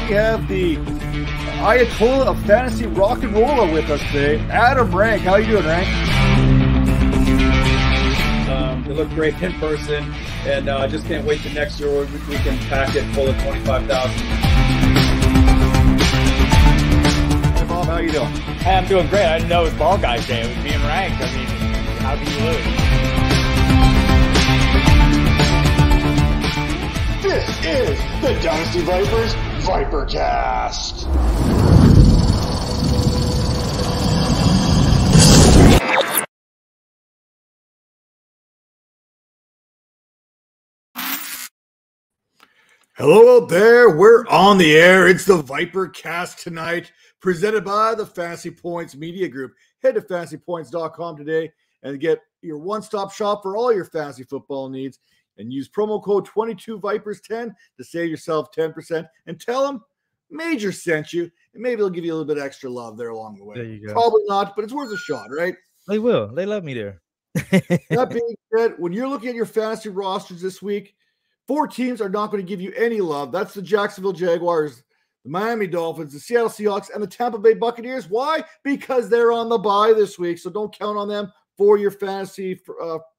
we have the Ayatollah of fantasy rock and roller with us today, Adam Rank. How you doing, Rank? They look great in person, and I just can't wait till next year where we can pack it full of 25,000. Hey, Bob, how you doing? Hey, I'm doing great. I didn't know it was Ball Guys Day. It was being ranked. I mean, how can you lose? This is the Dynasty Vipers ViperCast. Hello out there. We're on the air. It's the ViperCast tonight, presented by the Fantasy Points Media Group. Head to fantasypoints.com today and get your one-stop shop for all your fantasy football needs. And use promo code 22Vipers10 to save yourself 10%. And tell them Major sent you, and maybe they'll give you a little bit extra love there along the way. There you go. Probably not, but it's worth a shot, right? They will. They love me there. That being said, when you're looking at your fantasy rosters this week, 4 teams are not going to give you any love. That's the Jacksonville Jaguars, the Miami Dolphins, the Seattle Seahawks, and the Tampa Bay Buccaneers. Why? Because they're on the bye this week, so don't count on them for your fantasy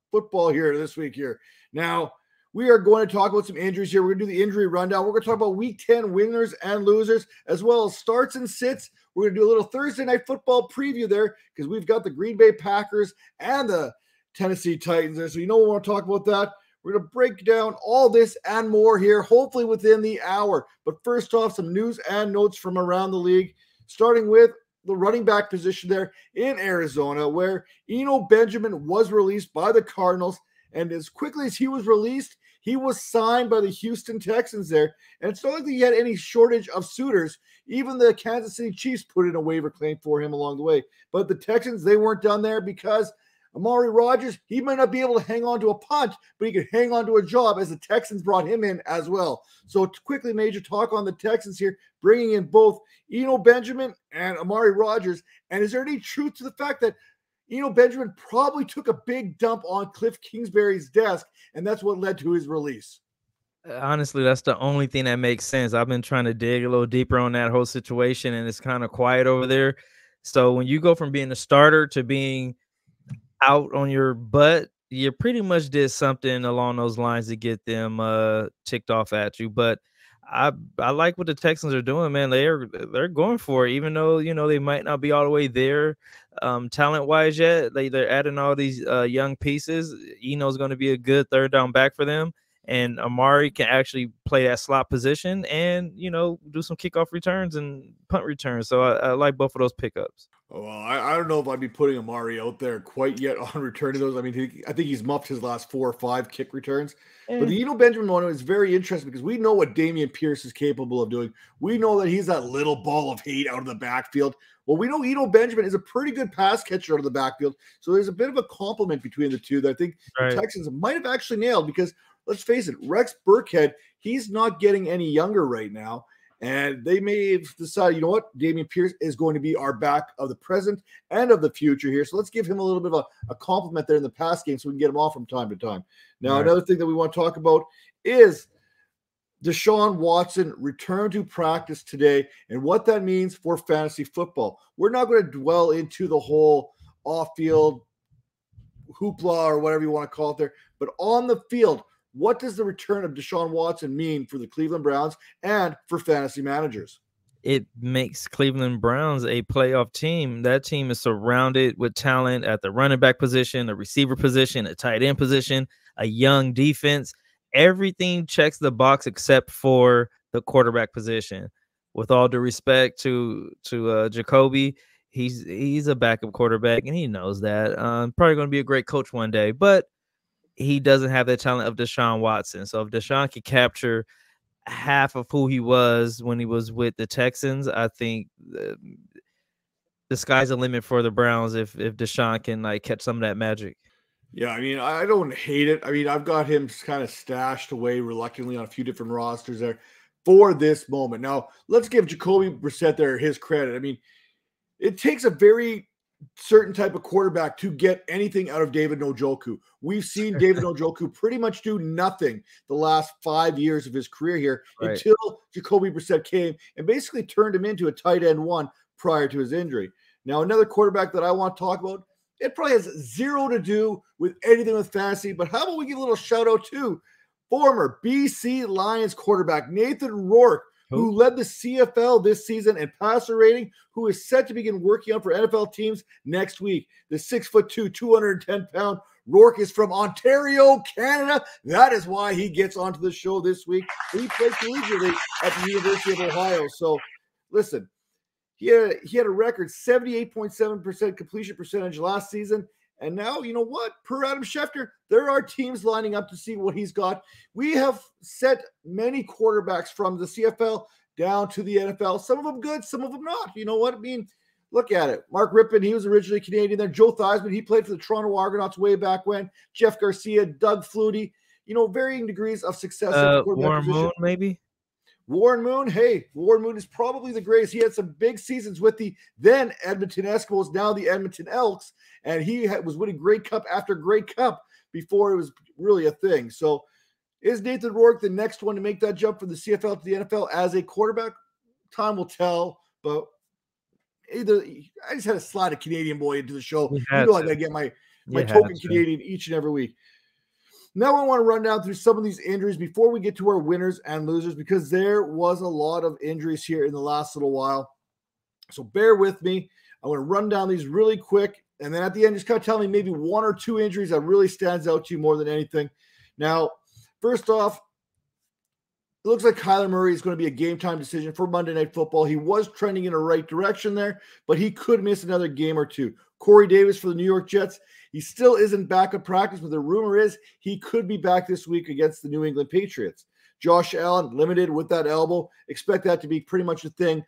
football here this week here. Now, we are going to talk about some injuries here. We're going to do the injury rundown. We're going to talk about Week 10 winners and losers, as well as starts and sits. We're going to do a little Thursday Night Football preview there because we've got the Green Bay Packers and the Tennessee Titans there. So you know we want to talk about that. We're going to break down all this and more here, hopefully within the hour. But first off, some news and notes from around the league, starting with the running back position there in Arizona, where Eno Benjamin was released by the Cardinals. And as quickly as he was released, he was signed by the Houston Texans there. And it's not like he had any shortage of suitors. Even the Kansas City Chiefs put in a waiver claim for him along the way. But the Texans, they weren't done there because Amari Rodgers, he might not be able to hang on to a punt, but he could hang on to a job as the Texans brought him in as well. So quickly, Major, talk on the Texans here, bringing in both Eno Benjamin and Amari Rodgers. And is there any truth to the fact that Eno Benjamin probably took a big dump on Cliff Kingsbury's desk, and that's what led to his release? Honestly, that's the only thing that makes sense. I've been trying to dig a little deeper on that whole situation, and it's kind of quiet over there. So when you go from being a starter to being out on your butt, you pretty much did something along those lines to get them ticked off at you. But I like what the Texans are doing, man. They're going for it, even though they might not be all the way there talent wise yet. They're adding all these young pieces. Eno's going to be a good third down back for them, and Amari can actually play that slot position and do some kickoff returns and punt returns. So I like both of those pickups. Well, I don't know if I'd be putting Amari out there quite yet on returning those. I mean, I think he's muffed his last 4 or 5 kick returns. But the Eno Benjamin one is very interesting because we know what Dameon Pierce is capable of doing. We know that he's that little ball of hate out of the backfield. Well, we know Eno Benjamin is a pretty good pass catcher out of the backfield. So there's a bit of a compliment between the two that I think the Texans might have actually nailed because, let's face it, Rex Burkhead, he's not getting any younger right now. And they may have decided, you know what, Dameon Pierce is going to be our back of the present and of the future here. So let's give him a little bit of a compliment there in the pass game so we can get him off from time to time. Now, another thing that we want to talk about is Deshaun Watson returned to practice today and what that means for fantasy football. We're not going to dwell into the whole off-field hoopla or whatever you want to call it there, but on the field, what does the return of Deshaun Watson mean for the Cleveland Browns and for fantasy managers? It makes Cleveland Browns a playoff team. That team is surrounded with talent at the running back position, the receiver position, a tight end position, a young defense. Everything checks the box except for the quarterback position. With all due respect to Jacoby, he's a backup quarterback, and he knows that. Probably going to be a great coach one day, but he doesn't have the talent of Deshaun Watson. So if Deshaun can capture half of who he was when he was with the Texans, I think the sky's the limit for the Browns if Deshaun can catch some of that magic. Yeah, I mean, I don't hate it. I mean, I've got him kind of stashed away reluctantly on a few different rosters there for this moment. Now, let's give Jacoby Brissett there his credit. I mean, it takes a very certain type of quarterback to get anything out of David Njoku. We've seen David Njoku pretty much do nothing the last 5 years of his career here until Jacoby Brissett came and basically turned him into a tight end one prior to his injury. Now, another quarterback that I want to talk about, it probably has zero to do with anything with fantasy, but how about we give a little shout out to former BC Lions quarterback Nathan Rourke, who led the CFL this season in passer rating, who is set to begin working out for NFL teams next week. The 6'2", 210-pound Rourke is from Ontario, Canada. That is why he gets onto the show this week. He played collegiately at the University of Ohio. So, listen, he had a record 78.7% completion percentage last season. And now, you know what? Per Adam Schefter, there are teams lining up to see what he's got. We have set many quarterbacks from the CFL down to the NFL. Some of them good, some of them not. You know what I mean? Look at it. Mark Rippon, he was originally Canadian. Then Joe Theismann, he played for the Toronto Argonauts way back when. Jeff Garcia, Doug Flutie, varying degrees of success. Warren Moon, maybe? Warren Moon, Warren Moon is probably the greatest. He had some big seasons with the then Edmonton Eskimos, now the Edmonton Elks, and he was winning Grey Cup after Grey Cup before it was really a thing. So is Nathan Rourke the next one to make that jump from the CFL to the NFL as a quarterback? Time will tell, but I just had to slide a Canadian boy into the show. I get my token Canadian each and every week. Now I want to run down through some of these injuries before we get to our winners and losers, because there was a lot of injuries here in the last little while. So bear with me. I want to run down these really quick, and then at the end, just kind of tell me maybe one or two injuries that really stands out to you more than anything. Now, first off, it looks like Kyler Murray is going to be a game-time decision for Monday Night Football. He was trending in the right direction there, but he could miss another game or two. Corey Davis for the New York Jets, he still isn't back at practice, but the rumor is he could be back this week against the New England Patriots. Josh Allen, limited with that elbow. Expect that to be pretty much a thing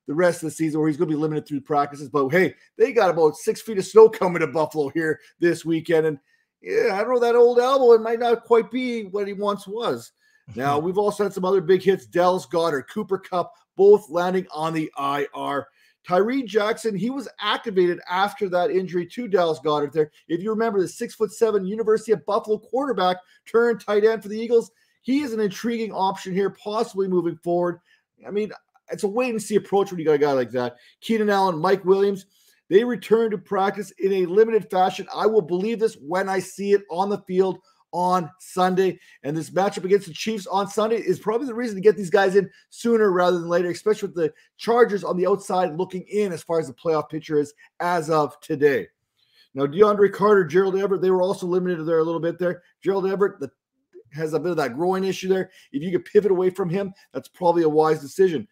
the rest of the season, where he's going to be limited through practices. But, hey, they got about 6 feet of snow coming to Buffalo here this weekend. And, yeah, I don't know, that old elbow, it might not quite be what he once was. Now, we've also had some other big hits. Dallas Goedert, Cooper Kupp, both landing on the IR. Tyree Jackson, he was activated after that injury to Dallas Goedert there. If you remember, the 6'7" University of Buffalo quarterback turned tight end for the Eagles. He is an intriguing option here, possibly moving forward. I mean, it's a wait-and-see approach when you got a guy like that. Keenan Allen, Mike Williams, they return to practice in a limited fashion. I will believe this when I see it on the field on Sunday. And this matchup against the Chiefs on Sunday is probably the reason to get these guys in sooner rather than later, especially with the Chargers on the outside looking in as far as the playoff picture is as of today. Now, DeAndre Carter, Gerald Everett, they were also limited there a little bit there. Gerald Everett has a bit of that groin issue there. If you could pivot away from him, that's probably a wise decision.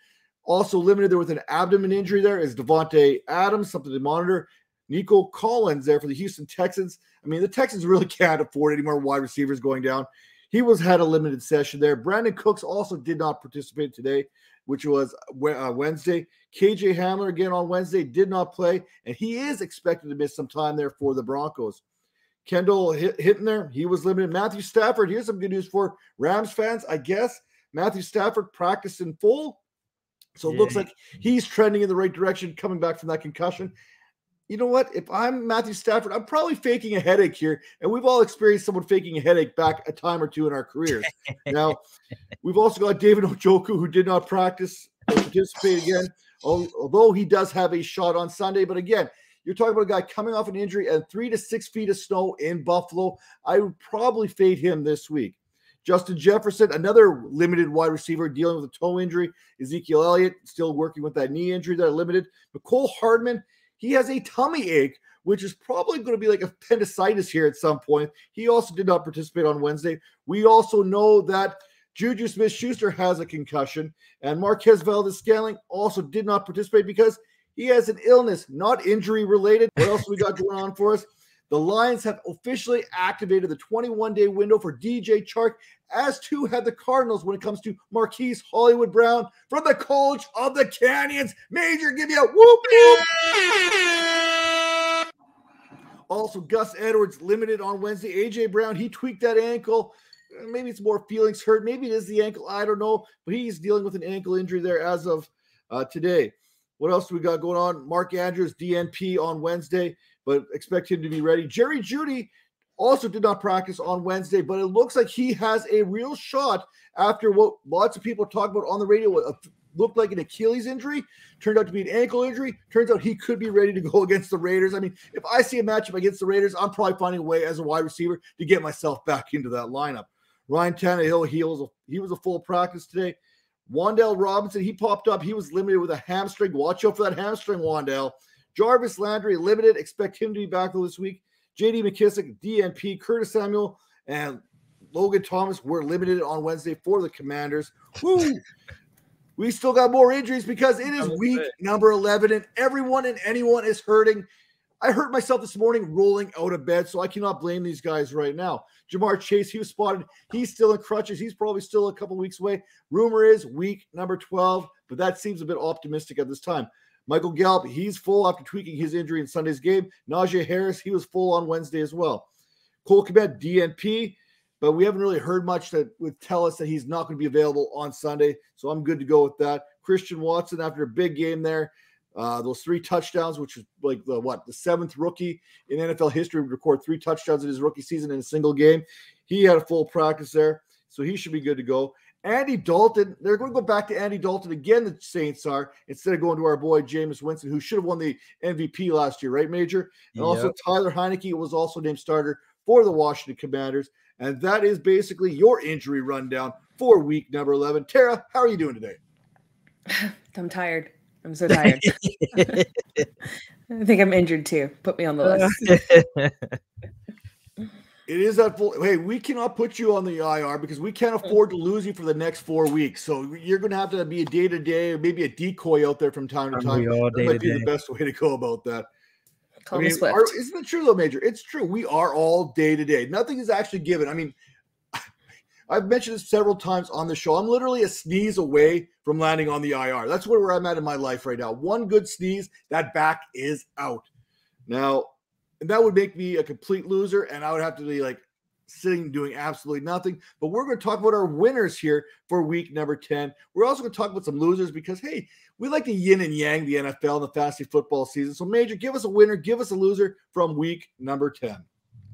Also limited there with an abdomen injury there is Devontae Adams, something to monitor. Nico Collins there for the Houston Texans. I mean, the Texans really can't afford any more wide receivers going down. He had a limited session there. Brandon Cooks also did not participate today, which was Wednesday. KJ Hamler again on Wednesday did not play, and he is expected to miss some time there for the Broncos. Kendall Hinton there, he was limited. Matthew Stafford, here's some good news for Rams fans, I guess. Matthew Stafford practiced in full, so it looks like he's trending in the right direction, coming back from that concussion. You know what? If I'm Matthew Stafford, I'm probably faking a headache here. And we've all experienced someone faking a headache back a time or two in our careers. Now, we've also got David Njoku, who did not practice or participate again, although he does have a shot on Sunday. But again, you're talking about a guy coming off an injury and 3 to 6 feet of snow in Buffalo. I would probably fade him this week. Justin Jefferson, another limited wide receiver dealing with a toe injury. Ezekiel Elliott still working with that knee injury that are limited. Mecole Hardman, he has a tummy ache, which is probably going to be like appendicitis here at some point. He also did not participate on Wednesday. We also know that Juju Smith-Schuster has a concussion, and Marquez Valdes-Scantling also did not participate because he has an illness, not injury-related. What else we got going on for us? The Lions have officially activated the 21-day window for DJ Chark, as too had the Cardinals when it comes to Marquise Hollywood Brown from the College of the Canyons. Major, give you a whoop, whoop. Also, Gus Edwards limited on Wednesday. A.J. Brown, he tweaked that ankle. Maybe it's more feelings hurt. Maybe it is the ankle. I don't know. But he's dealing with an ankle injury there as of today. What else do we got going on? Mark Andrews, DNP on Wednesday, but expect him to be ready. Jerry Jeudy also did not practice on Wednesday, but it looks like he has a real shot after what lots of people talk about on the radio. Looked like an Achilles injury, turned out to be an ankle injury. Turns out he could be ready to go against the Raiders. I mean, if I see a matchup against the Raiders, I'm probably finding a way as a wide receiver to get myself back into that lineup. Ryan Tannehill, he was a full practice today. Wan'Dale Robinson, he popped up. He was limited with a hamstring. Watch out for that hamstring, Wan'Dale. Jarvis Landry, limited. Expect him to be back this week. J.D. McKissick, DNP. Curtis Samuel, and Logan Thomas were limited on Wednesday for the Commanders. Woo! We still got more injuries because it is week number 11, and everyone and anyone is hurting. I hurt myself this morning rolling out of bed, so I cannot blame these guys right now. Jamar Chase, he was spotted. He's still in crutches. He's probably still a couple weeks away. Rumor is week number 12, but that seems a bit optimistic at this time. Michael Gallup, he's full after tweaking his injury in Sunday's game. Najee Harris, he was full on Wednesday as well. Cole Kmet, DNP. But we haven't really heard much that would tell us that he's not going to be available on Sunday. So I'm good to go with that. Christian Watson, after a big game there, those 3 touchdowns, which is like the 7th rookie in NFL history would record 3 touchdowns in his rookie season in a single game. He had a full practice there. So he should be good to go. Andy Dalton, they're going to go back to Andy Dalton again, the Saints are, instead of going to our boy Jameis Winston, who should have won the MVP last year, right, Major? And also Tyler Heineke was also named starter for the Washington Commanders. And that is basically your injury rundown for week number 11. Tara, how are you doing today? I'm tired. I'm so tired. I think I'm injured too. Put me on the list. It is that full. Hey, we cannot put you on the IR because we can't afford to lose you for the next 4 weeks. So you're going to have to be a day-to-day, maybe a decoy out there from time to time. That might be the best way to go about that. Call me Swift. Isn't it true, though, Major? It's true. We are all day-to-day. Nothing is actually given. I mean, I've mentioned this several times on the show. I'm literally a sneeze away from landing on the IR. That's where I'm at in my life right now. One good sneeze, that back is out. Now, that would make me a complete loser, and I would have to be like sitting doing absolutely nothing. But we're going to talk about our winners here for week number 10. We're also going to talk about some losers because, hey, we like to yin and yang the NFL and the fantasy football season. So, Major, give us a winner, give us a loser from week number 10.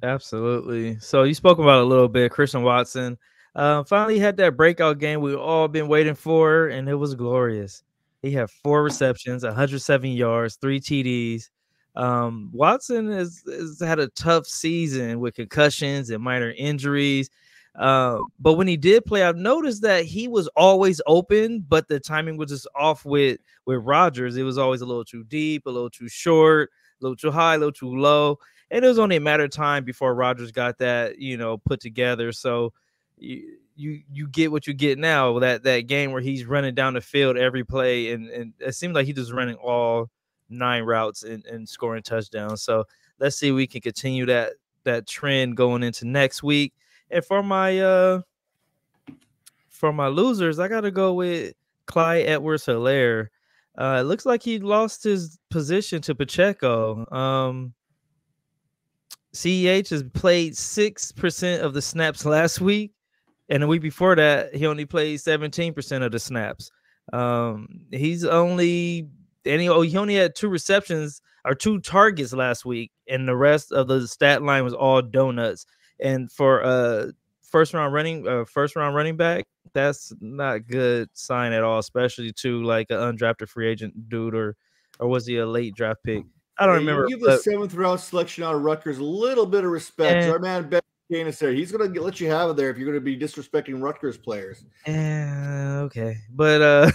Absolutely. So you spoke about a little bit, Christian Watson. Finally had that breakout game we've all been waiting for, and it was glorious. He had 4 receptions, 107 yards, 3 TDs. Watson has had a tough season with concussions and minor injuries. But when he did play, I've noticed that he was always open, but the timing was just off with Rodgers. It was always a little too deep, a little too short, a little too high, a little too low. And it was only a matter of time before Rodgers got that, put together. So you get what you get now, that game where he's running down the field every play. And it seems like he's just running all 9 routes and scoring touchdowns. So let's see if we can continue that trend going into next week. And for my losers, I got to go with Clyde Edwards-Helaire. It looks like he lost his position to Pacheco. CEH has played 6% of the snaps last week, and the week before that, he only played 17% of the snaps. He only had 2 receptions or 2 targets last week, and the rest of the stat line was all donuts. And for first round running back, that's not a good sign at all, especially to like an undrafted free agent dude, or was he a late draft pick? I don't remember. Give the 7th round selection out of Rutgers a little bit of respect. Our man Ben Canis there, he's going to let you have it there if you're going to be disrespecting Rutgers players. Okay, but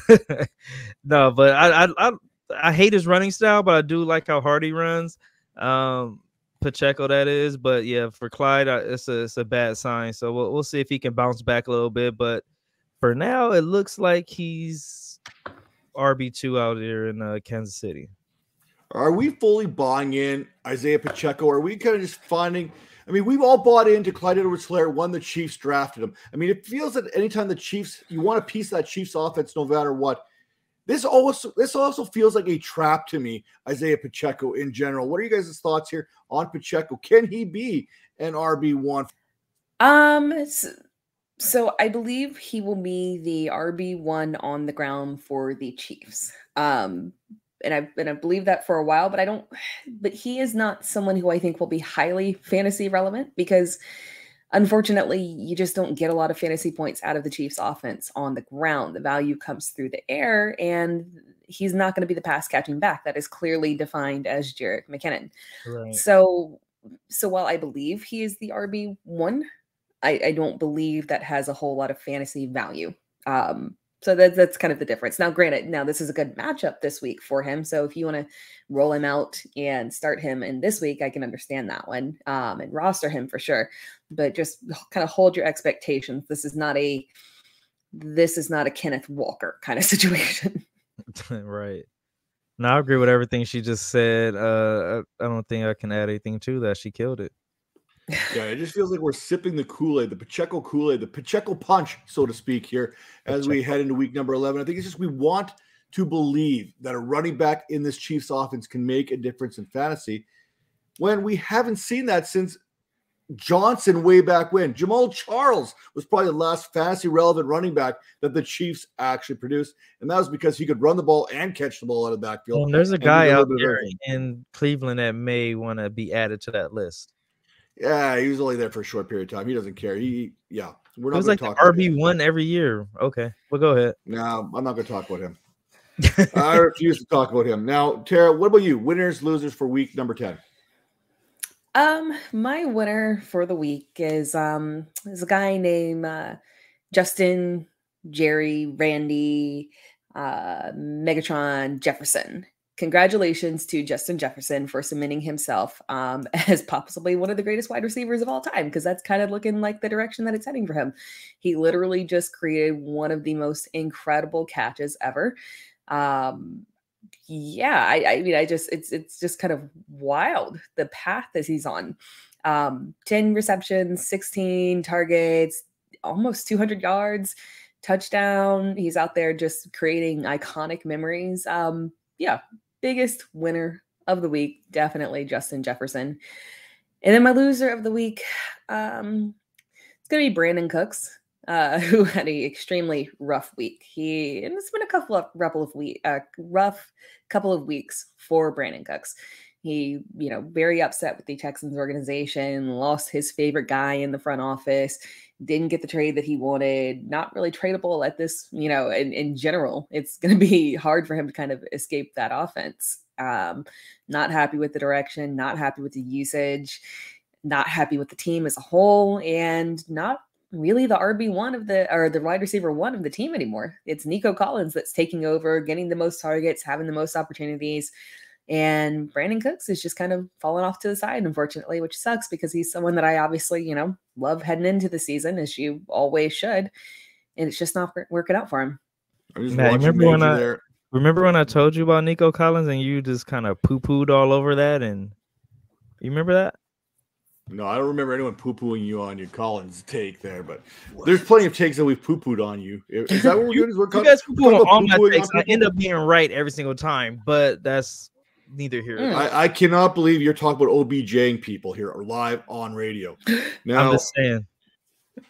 no, but I hate his running style, but I do like how hard he runs. Pacheco, that is, but yeah, for Clyde, it's a bad sign. So we'll see if he can bounce back a little bit. But for now, it looks like he's RB2 out there in Kansas City. Are we fully buying in Isaiah Pacheco? Are we kind of just finding? I mean, we've all bought into Clyde Edwards-Helaire when the Chiefs drafted him. I mean, it feels that anytime the Chiefs, you want a piece of that Chiefs offense, no matter what. This also feels like a trap to me, Isaiah Pacheco in general. What are you guys' thoughts here on Pacheco? Can he be an RB1? So I believe he will be the RB1 on the ground for the Chiefs. I believe that for a while, but he is not someone who I think will be highly fantasy relevant because unfortunately, you just don't get a lot of fantasy points out of the Chiefs offense on the ground. The value comes through the air, and he's not going to be the pass catching back that is clearly defined as Jerick McKinnon. Right. So while I believe he is the RB1, I don't believe that has a whole lot of fantasy value. So that's kind of the difference. Now, granted, this is a good matchup this week for him. So if you want to roll him out and start him in this week, I can understand that one and roster him for sure. But just kind of hold your expectations. This is not a Kenneth Walker kind of situation. Right. No, I agree with everything she just said. I don't think I can add anything to that. She killed it. Yeah, it just feels like we're sipping the Kool-Aid, the Pacheco Kool-Aid, the Pacheco punch, so to speak, here as we head into week number 11. I think it's just we want to believe that a running back in this Chiefs offense can make a difference in fantasy when we haven't seen that since Johnson way back when. Jamal Charles was probably the last fantasy relevant running back that the Chiefs actually produced, and that was because he could run the ball and catch the ball out of the backfield. Well, there's a guy out there in Cleveland that may want to be added to that list. Yeah, he was only there for a short period of time. He doesn't care. We're not going to like talk about RB1 every year. Okay, well, go ahead. No, I'm not going to talk about him. I refuse to talk about him. Now, Tara, what about you? Winners, losers for week number 10? My winner for the week is a guy named Justin, Jerry, Randy, Megatron Jefferson. Congratulations to Justin Jefferson for cementing himself as possibly one of the greatest wide receivers of all time, because that's kind of looking like the direction that it's heading for him. He literally just created one of the most incredible catches ever. It's just kind of wild, the path that he's on. 10 receptions, 16 targets, almost 200 yards, touchdown. He's out there just creating iconic memories. Biggest winner of the week, definitely Justin Jefferson. And then my loser of the week, it's going to be Brandon Cooks, who had an extremely rough week. And it's been a rough couple of weeks for Brandon Cooks. He, very upset with the Texans organization, lost his favorite guy in the front office, didn't get the trade that he wanted, not really tradable at this, in general. It's going to be hard for him to kind of escape that offense. Not happy with the direction, not happy with the usage, not happy with the team as a whole, and not really the RB1 the wide receiver one of the team anymore. It's Nico Collins that's taking over, getting the most targets, having the most opportunities. And Brandon Cooks is just kind of falling off to the side, unfortunately, which sucks because he's someone that I obviously, love heading into the season, as you always should. And it's just not working out for him. Matt, remember when I told you about Nico Collins and you just kind of poo-pooed all over that? And you remember that? No, I don't remember anyone poo-pooing you on your Collins take there, but there's plenty of takes that we've poo-pooed on you. Is that what we're doing? You guys poo-poo on all my takes. I end up being right every single time, but that's neither here nor there. I cannot believe you're talking about OBJing people here or live on radio. Now, I'm just saying.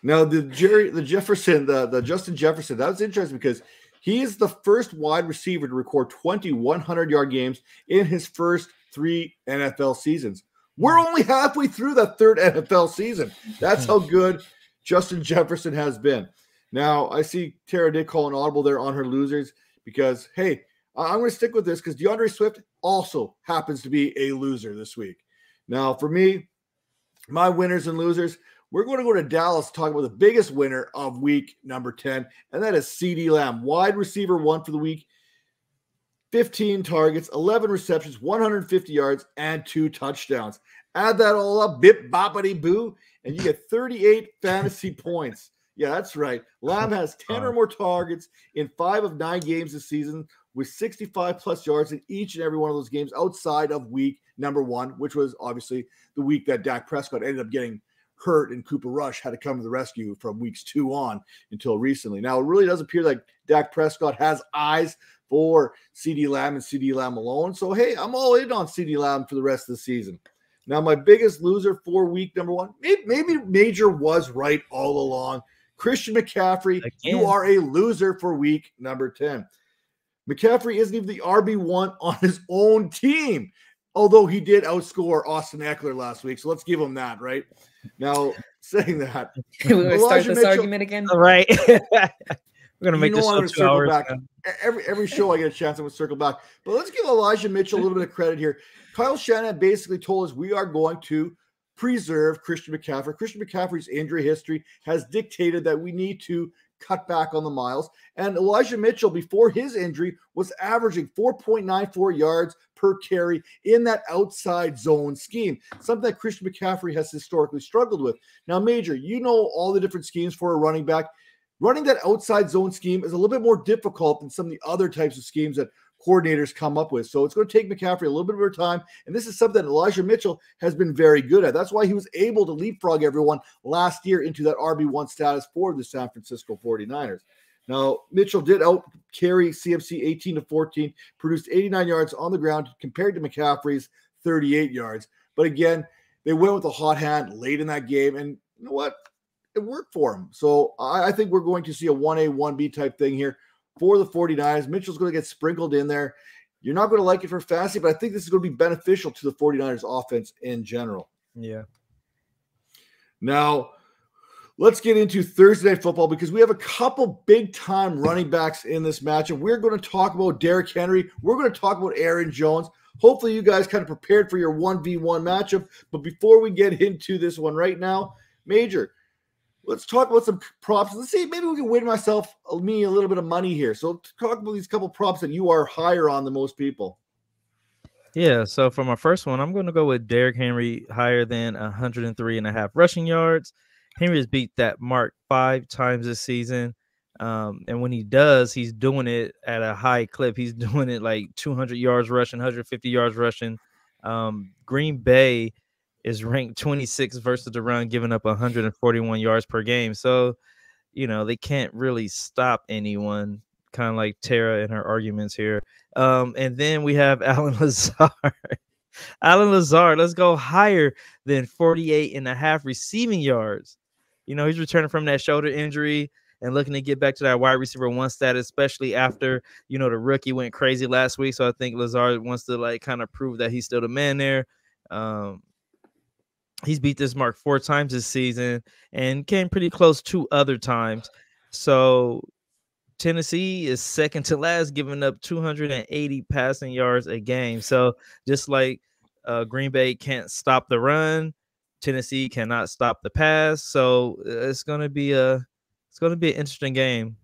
Now, the Justin Jefferson, that was interesting because he is the first wide receiver to record 20 100-yard games in his first 3 NFL seasons. We're only halfway through that 3rd NFL season. That's how good Justin Jefferson has been. Now, I see Tara did call an audible there on her losers because, hey, I'm going to stick with this because DeAndre Swift also happens to be a loser this week. Now, for me, my winners and losers, we're going to go to Dallas to talk about the biggest winner of week number 10, and that is CeeDee Lamb, wide receiver 1 for the week. 15 targets, 11 receptions, 150 yards, and 2 touchdowns. Add that all up, bip, boppity, boo, and you get 38 fantasy points. Yeah, that's right. Lamb has 10 or more targets in 5 of 9 games this season with 65-plus yards in each and every one of those games outside of week number 1, which was obviously the week that Dak Prescott ended up getting hurt and Cooper Rush had to come to the rescue from weeks 2 on until recently. Now, it really does appear like Dak Prescott has eyes for CeeDee Lamb and CeeDee Lamb alone. So, hey, I'm all in on CeeDee Lamb for the rest of the season. Now, my biggest loser for week number 1, maybe Major was right all along. Christian McCaffrey, you are a loser for week number 10. McCaffrey isn't even the RB1 on his own team, although he did outscore Austin Eckler last week. So let's give him that, right? Now, saying that, We're going to start this argument again. All right. We're going to make this show 2 hours. Back. Every show I get a chance, I'm going to circle back. But let's give Elijah Mitchell a little bit of credit here. Kyle Shanahan basically told us we are going to preserve Christian McCaffrey. Christian McCaffrey's injury history has dictated that we need to cut back on the miles. And Elijah Mitchell, before his injury, was averaging 4.94 yards per carry in that outside zone scheme, something that Christian McCaffrey has historically struggled with. Now, Major, you know all the different schemes for a running back. Running that outside zone scheme is a little bit more difficult than some of the other types of schemes that coordinators come up with. So it's going to take McCaffrey a little bit more time. And this is something that Elijah Mitchell has been very good at. That's why he was able to leapfrog everyone last year into that RB1 status for the San Francisco 49ers. Now, Mitchell did out carry CMC 18-14, produced 89 yards on the ground compared to McCaffrey's 38 yards. But again, they went with a hot hand late in that game. And you know what? It worked for him. So I think we're going to see a 1A, 1B type thing here for the 49ers. Mitchell's going to get sprinkled in there. You're not going to like it for fantasy, but I think this is going to be beneficial to the 49ers offense in general. Yeah. Now, let's get into Thursday Night Football because we have a couple big-time running backs in this matchup. We're going to talk about Derrick Henry. We're going to talk about Aaron Jones. Hopefully you guys kind of prepared for your 1v1 matchup. But before we get into this one right now, Major, let's talk about some props. Let's see, maybe we can win me a little bit of money here. So talk about these couple props that you are higher on than most people. Yeah, so for my first one, I'm going to go with Derrick Henry higher than 103.5 rushing yards. Henry has beat that mark 5 times this season. And when he does, he's doing it at a high clip. He's doing it like 200 yards rushing, 150 yards rushing. Green Bay is ranked 26th versus the run, giving up 141 yards per game. So, you know, they can't really stop anyone, kind of like Tara in her arguments here. And then we have Allen Lazard. Allen Lazard, let's go higher than 48.5 receiving yards. You know, he's returning from that shoulder injury and looking to get back to that wide receiver 1 status, especially after, you know, the rookie went crazy last week. So I think Lazard wants to like kind of prove that he's still the man there. He's beat this mark 4 times this season and came pretty close 2 other times. So Tennessee is second to last, giving up 280 passing yards a game. So just like Green Bay can't stop the run, Tennessee cannot stop the pass. So it's going to be an interesting game.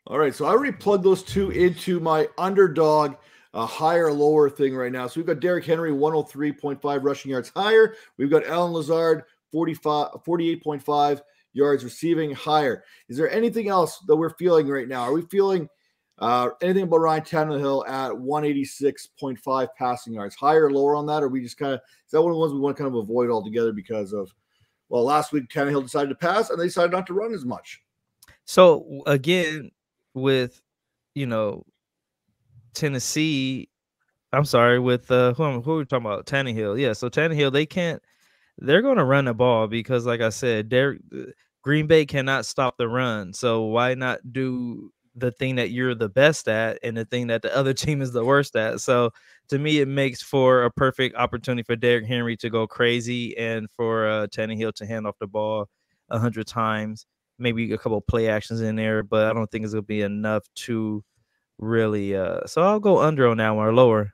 All right, so I already plugged those 2 into my underdog higher lower thing right now. So we've got Derrick Henry 103.5 rushing yards higher. We've got Allen Lazard 48.5 yards receiving higher. Is there anything else that we're feeling right now? Are we feeling anything about Ryan Tannehill at 186.5 passing yards higher or lower on that? Or we just kind of, is that one of the ones we want to kind of avoid altogether because of, well, last week Tannehill decided to pass and they decided not to run as much. So again, with, you know, Tennessee, I'm sorry, with who are we talking about? Tannehill. Yeah, so Tannehill, they're going to run the ball because, like I said, Green Bay cannot stop the run. So why not do the thing that you're the best at and the thing that the other team is the worst at? So to me, it makes for a perfect opportunity for Derrick Henry to go crazy and for Tannehill to hand off the ball 100 times, maybe a couple of play actions in there, but I don't think it's going to be enough to really so I'll go under on that one or lower.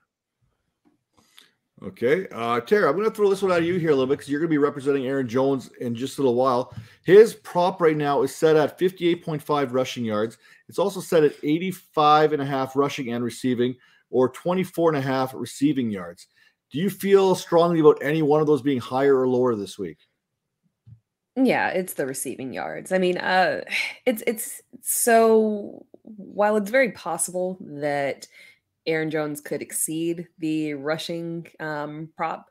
Okay, Tara, I'm going to throw this one at you here a little bit because you're going to be representing Aaron Jones in just a little while. His prop right now is set at 58.5 rushing yards. It's also set at 85.5 rushing and receiving, or 24.5 receiving yards. Do you feel strongly about any one of those being higher or lower this week? Yeah, it's the receiving yards. I mean, it's so while it's very possible that Aaron Jones could exceed the rushing prop,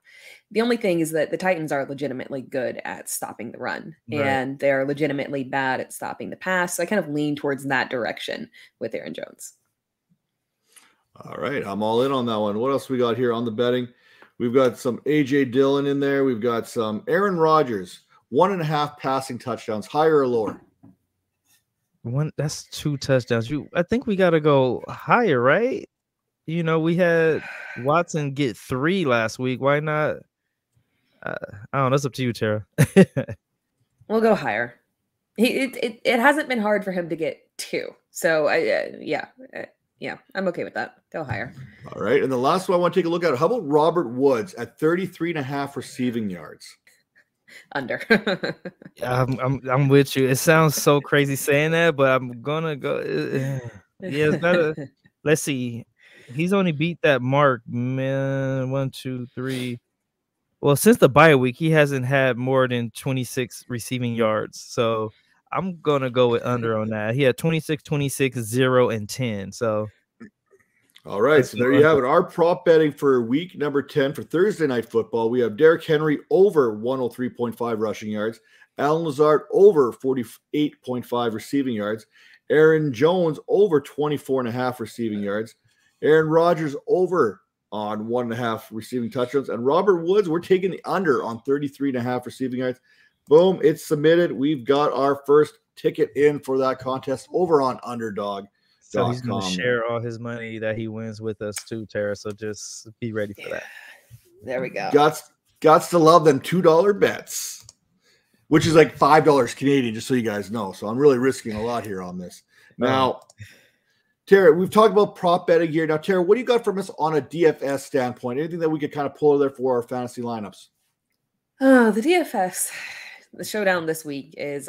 the only thing is that the Titans are legitimately good at stopping the run, right, and they're legitimately bad at stopping the pass. So I kind of lean towards that direction with Aaron Jones. All right, I'm all in on that one. What else we got here on the betting? We've got some A.J. Dillon in there. We've got some Aaron Rodgers, 1.5 passing touchdowns, higher or lower? That's 2 touchdowns. I think we got to go higher, right? We had Watson get 3 last week. Why not? I don't know. It's up to you, Tara. We'll go higher. It hasn't been hard for him to get 2. So yeah, I'm okay with that. Go higher. All right. And the last one I want to take a look at. How about Robert Woods at 33.5 receiving yards? Under. I'm with you. It sounds so crazy saying that, but I'm gonna go. It's better. Let's see. He's only beat that mark, man. 1, 2, 3. Well, since the bye week, he hasn't had more than 26 receiving yards. So I'm gonna go with under on that. He had 26, 26, 0, and 10. So all right, so there you have it. Our prop betting for week number 10 for Thursday Night Football. We have Derrick Henry over 103.5 rushing yards, Allen Lazard over 48.5 receiving yards, Aaron Jones over 24.5 receiving yards, Aaron Rodgers over on 1.5 receiving touchdowns, and Robert Woods, we're taking the under on 33.5 receiving yards. Boom, it's submitted. We've got our first ticket in for that contest over on Underdog. So he's going to share all his money that he wins with us too, Tara. So just be ready for that. There we go. Gots to love them $2 bets, which is like $5 Canadian, just so you guys know. So I'm really risking a lot here on this. Now, Tara, we've talked about prop betting here. Now, Tara, what do you got from us on a DFS standpoint? Anything that we could kind of pull there for our fantasy lineups? Oh, the DFS. The showdown this week is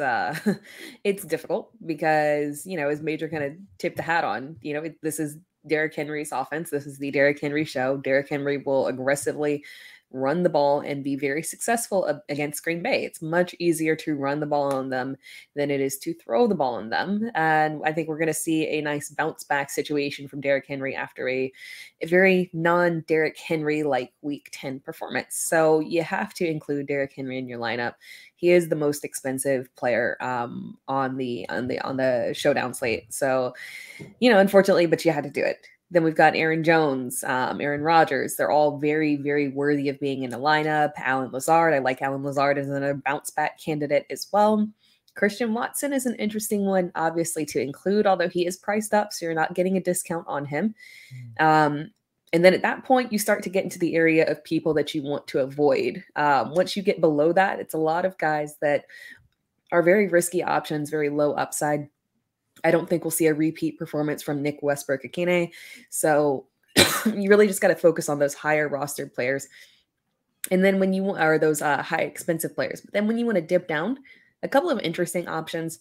it's difficult because, as Major kind of tipped the hat on, this is Derrick Henry's offense. This is the Derrick Henry show. Derrick Henry will aggressively run the ball and be very successful against Green Bay. It's much easier to run the ball on them than it is to throw the ball on them. And I think we're going to see a nice bounce back situation from Derrick Henry after a very non-Derrick Henry-like week 10 performance. So you have to include Derrick Henry in your lineup. He is the most expensive player on the showdown slate. So, unfortunately, but you had to do it. Then we've got Aaron Jones, Aaron Rodgers. They're all very, very worthy of being in the lineup. Allen Lazard. I like Allen Lazard as a bounce back candidate as well. Christian Watson is an interesting one, obviously, to include, although he is priced up, so you're not getting a discount on him. And then at that point, you start to get into the area of people that you want to avoid. Once you get below that, it's a lot of guys that are very risky options, very low upside. I don't think we'll see a repeat performance from Nick Westbrook-Ikine. So you really just got to focus on those higher rostered players. And then when you are those high expensive players, but then when you want to dip down, a couple of interesting options.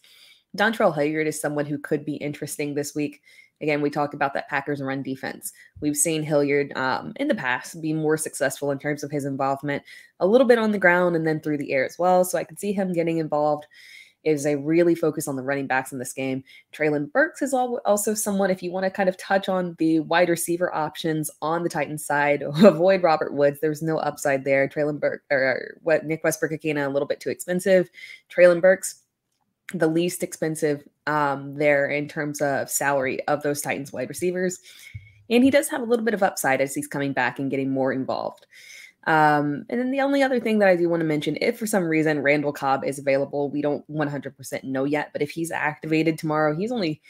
Dontrell Hilliard is someone who could be interesting this week. Again, we talked about that Packers run defense. We've seen Hilliard in the past be more successful in terms of his involvement, a little bit on the ground and then through the air as well. So I could see him getting involved. Is a really focus on the running backs in this game. Traylon Burks is also someone, if you want to kind of touch on the wide receiver options on the Titans side, avoid Robert Woods. There's no upside there. Traylon Burks or Nick Westbrook-Ikine, a little bit too expensive. Traylon Burks, the least expensive there in terms of salary of those Titans wide receivers. And he does have a little bit of upside as he's coming back and getting more involved. And then the only other thing that I do want to mention, if for some reason Randall Cobb is available, we don't 100% know yet, but if he's activated tomorrow, he's only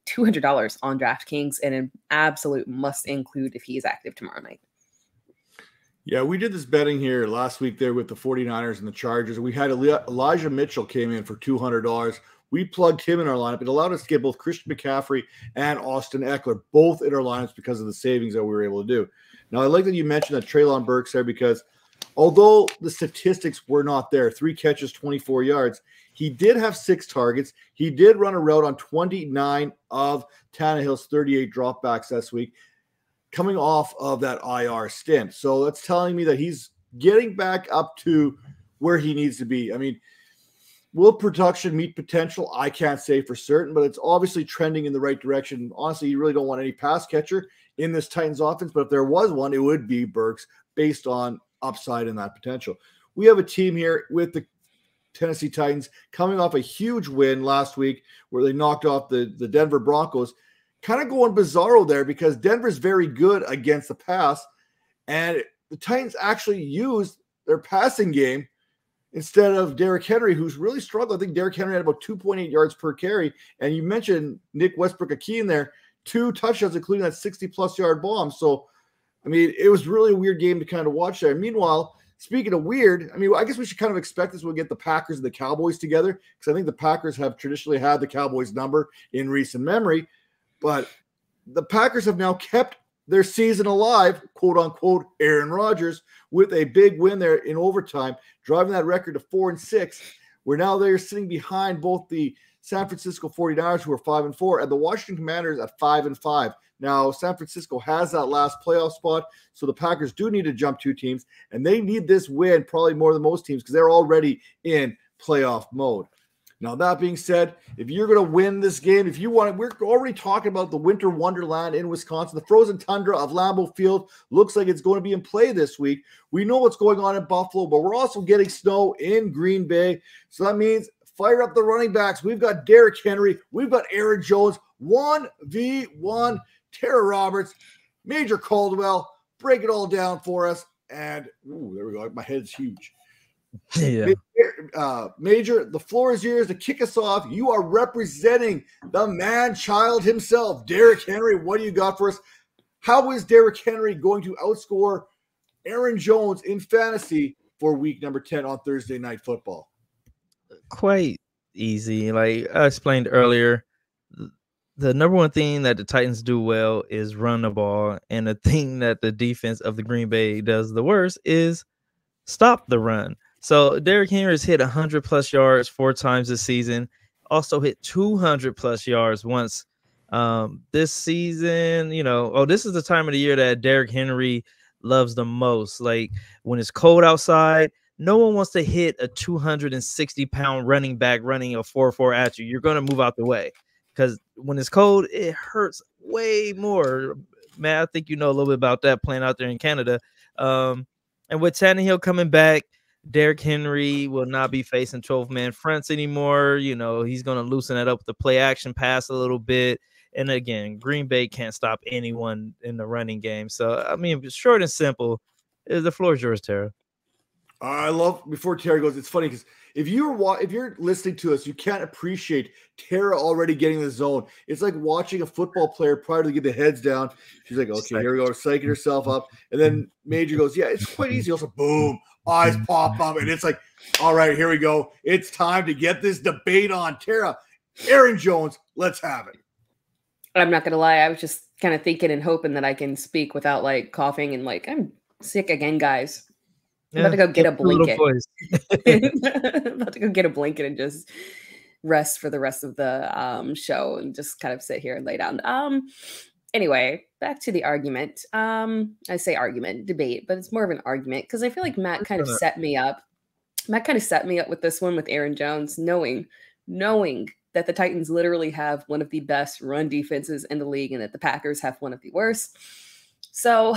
$200 on DraftKings and an absolute must include if he is active tomorrow night. Yeah, we did this betting here last week there with the 49ers and the Chargers. We had Elijah Mitchell came in for $200. We plugged him in our lineup. It allowed us to get both Christian McCaffrey and Austin Eckler both in our lineups because of the savings that we were able to do. Now, I like that you mentioned that Traylon Burks there because although the statistics were not there, 3 catches, 24 yards, he did have 6 targets. He did run a route on 29 of Tannehill's 38 dropbacks this week, coming off of that IR stint. So that's telling me that he's getting back up to where he needs to be. I mean, will production meet potential? I can't say for certain, but it's obviously trending in the right direction. Honestly, you really don't want any pass catcher in this Titans offense, but if there was one, it would be Burks based on upside and that potential. We have a team here with the Tennessee Titans coming off a huge win last week where they knocked off the Denver Broncos. Kind of going bizarro there because Denver's very good against the pass, and the Titans actually used their passing game instead of Derrick Henry, who's really struggled. I think Derrick Henry had about 2.8 yards per carry. And you mentioned Nick Westbrook-Ikhine there, 2 touchdowns, including that 60-plus yard bomb. So, I mean, it was really a weird game to kind of watch there. Meanwhile, speaking of weird, I mean, I guess we should kind of expect this when we get the Packers and the Cowboys together, because I think the Packers have traditionally had the Cowboys number in recent memory. But the Packers have now kept their season alive, quote unquote, Aaron Rodgers, with a big win there in overtime, driving that record to 4-6, where now they're sitting behind both the San Francisco 49ers, who are 5-4, and the Washington Commanders at 5-5. Now, San Francisco has that last playoff spot, so the Packers do need to jump 2 teams, and they need this win probably more than most teams because they're already in playoff mode. Now, that being said, if you're going to win this game, if you want it, we're already talking about the winter wonderland in Wisconsin. The frozen tundra of Lambeau Field looks like it's going to be in play this week. We know what's going on in Buffalo, but we're also getting snow in Green Bay. So that means fire up the running backs. We've got Derrick Henry. We've got Aaron Jones. 1v1. Tera Roberts. Major Caldwell. Break it all down for us. And, there we go. My head's huge. Yeah. Major, the floor is yours to kick us off. You are representing the man-child himself, Derrick Henry. What do you got for us? How is Derrick Henry going to outscore Aaron Jones in fantasy for week number 10 on Thursday Night Football? Quite easy. Like I explained earlier, the number one thing that the Titans do well is run the ball, and the thing that the defense of the Green Bay does the worst is stop the run. So Derrick Henry has hit 100-plus yards 4 times this season, also hit 200-plus yards once this season. This is the time of the year that Derrick Henry loves the most. Like when it's cold outside, no one wants to hit a 260-pound running back running a 4.4 at you. You're going to move out the way because when it's cold, it hurts way more. Man, I think you know a little bit about that playing out there in Canada. And with Tannehill coming back, Derrick Henry will not be facing 12-man fronts anymore. He's going to loosen that up with the play action pass a little bit. And again, Green Bay can't stop anyone in the running game. So, I mean, short and simple, the floor is yours, Tera. I love, before Tera goes, it's funny because if you're listening to us, you can't appreciate Tera already getting the zone. It's like watching a football player prior to get the heads down. She's like, okay, here we go, psyching herself up. And then Major goes, yeah, it's quite easy. Also, boom, eyes pop up. And it's like, all right, here we go. It's time to get this debate on. Tera, Aaron Jones, let's have it. I'm not going to lie. I was just kind of thinking and hoping that I can speak without like coughing and like, I'm sick again, guys. I'm about to go get a blanket. I'm about to go get a blanket and just rest for the rest of the show and just kind of sit here and lay down. Anyway, back to the argument. I say argument, debate, but it's more of an argument because I feel like Matt kind of set me up. Matt kind of set me up with this one with Aaron Jones, knowing that the Titans literally have one of the best run defenses in the league and that the Packers have one of the worst. So,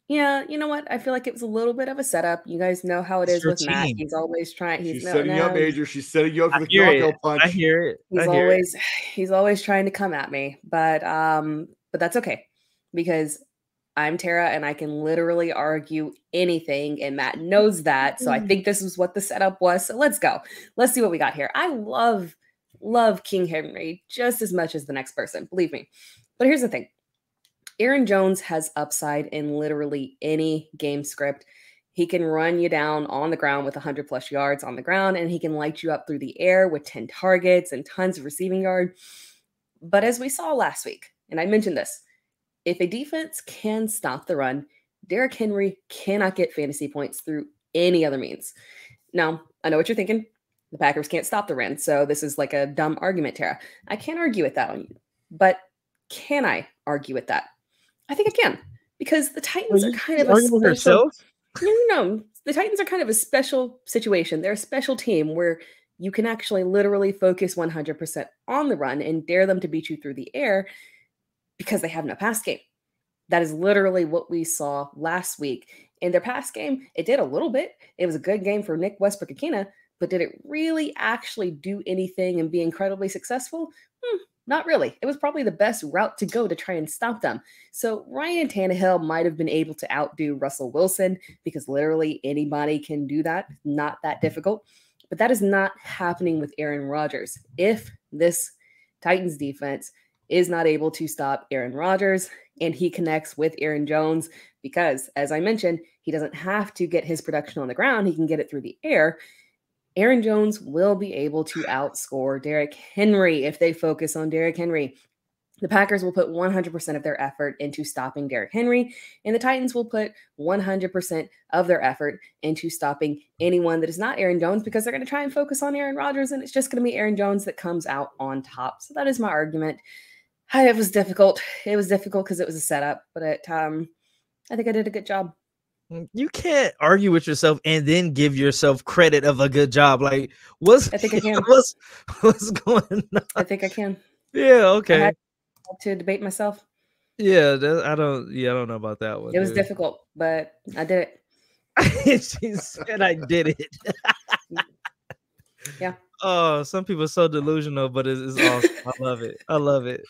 yeah, you know what? I feel like it was a little bit of a setup. You guys know how it is with Matt. He's always trying. She's setting you up, Major. She's setting you up for the knockout punch. I hear it. He's always trying to come at me, but that's okay because I'm Tera and I can literally argue anything, and Matt knows that. So I think this is what the setup was. So let's go. Let's see what we got here. I love King Henry just as much as the next person, believe me. But here's the thing. Aaron Jones has upside in literally any game script. He can run you down on the ground with 100+ yards on the ground, and he can light you up through the air with 10 targets and tons of receiving yard. But as we saw last week, and I mentioned this, if a defense can stop the run, Derrick Henry cannot get fantasy points through any other means. Now, I know what you're thinking. The Packers can't stop the run, so this is like a dumb argument, Tera. I can't argue with that on you, but can I argue with that? I think I can, because the Titans are kind of a special. No. The Titans are kind of a special situation. They're a special team where you can actually literally focus 100% on the run and dare them to beat you through the air because they have no pass game. That is literally what we saw last week. In their pass game, it did a little bit. It was a good game for Nick Westbrook-Ikhine, but did it really actually do anything and be incredibly successful? Not really. It was probably the best route to go to try and stop them. So Ryan Tannehill might have been able to outdo Russell Wilson because literally anybody can do that. Not that difficult. But that is not happening with Aaron Rodgers. If this Titans defense is not able to stop Aaron Rodgers and he connects with Aaron Jones, because as I mentioned, he doesn't have to get his production on the ground. He can get it through the air. Aaron Jones will be able to outscore Derrick Henry if they focus on Derrick Henry. The Packers will put 100% of their effort into stopping Derrick Henry, and the Titans will put 100% of their effort into stopping anyone that is not Aaron Jones because they're going to try and focus on Aaron Rodgers, and it's just going to be Aaron Jones that comes out on top. So that is my argument. It was difficult. It was difficult because it was a setup, but I think I did a good job. You can't argue with yourself and then give yourself credit of a good job. Like, I think I can. What's going on? I think I can. Yeah, okay. I had to debate myself. Yeah, I don't know about that one. It was difficult, but I did it. She said I did it. Yeah. Oh, some people are so delusional, but it's awesome. I love it. I love it.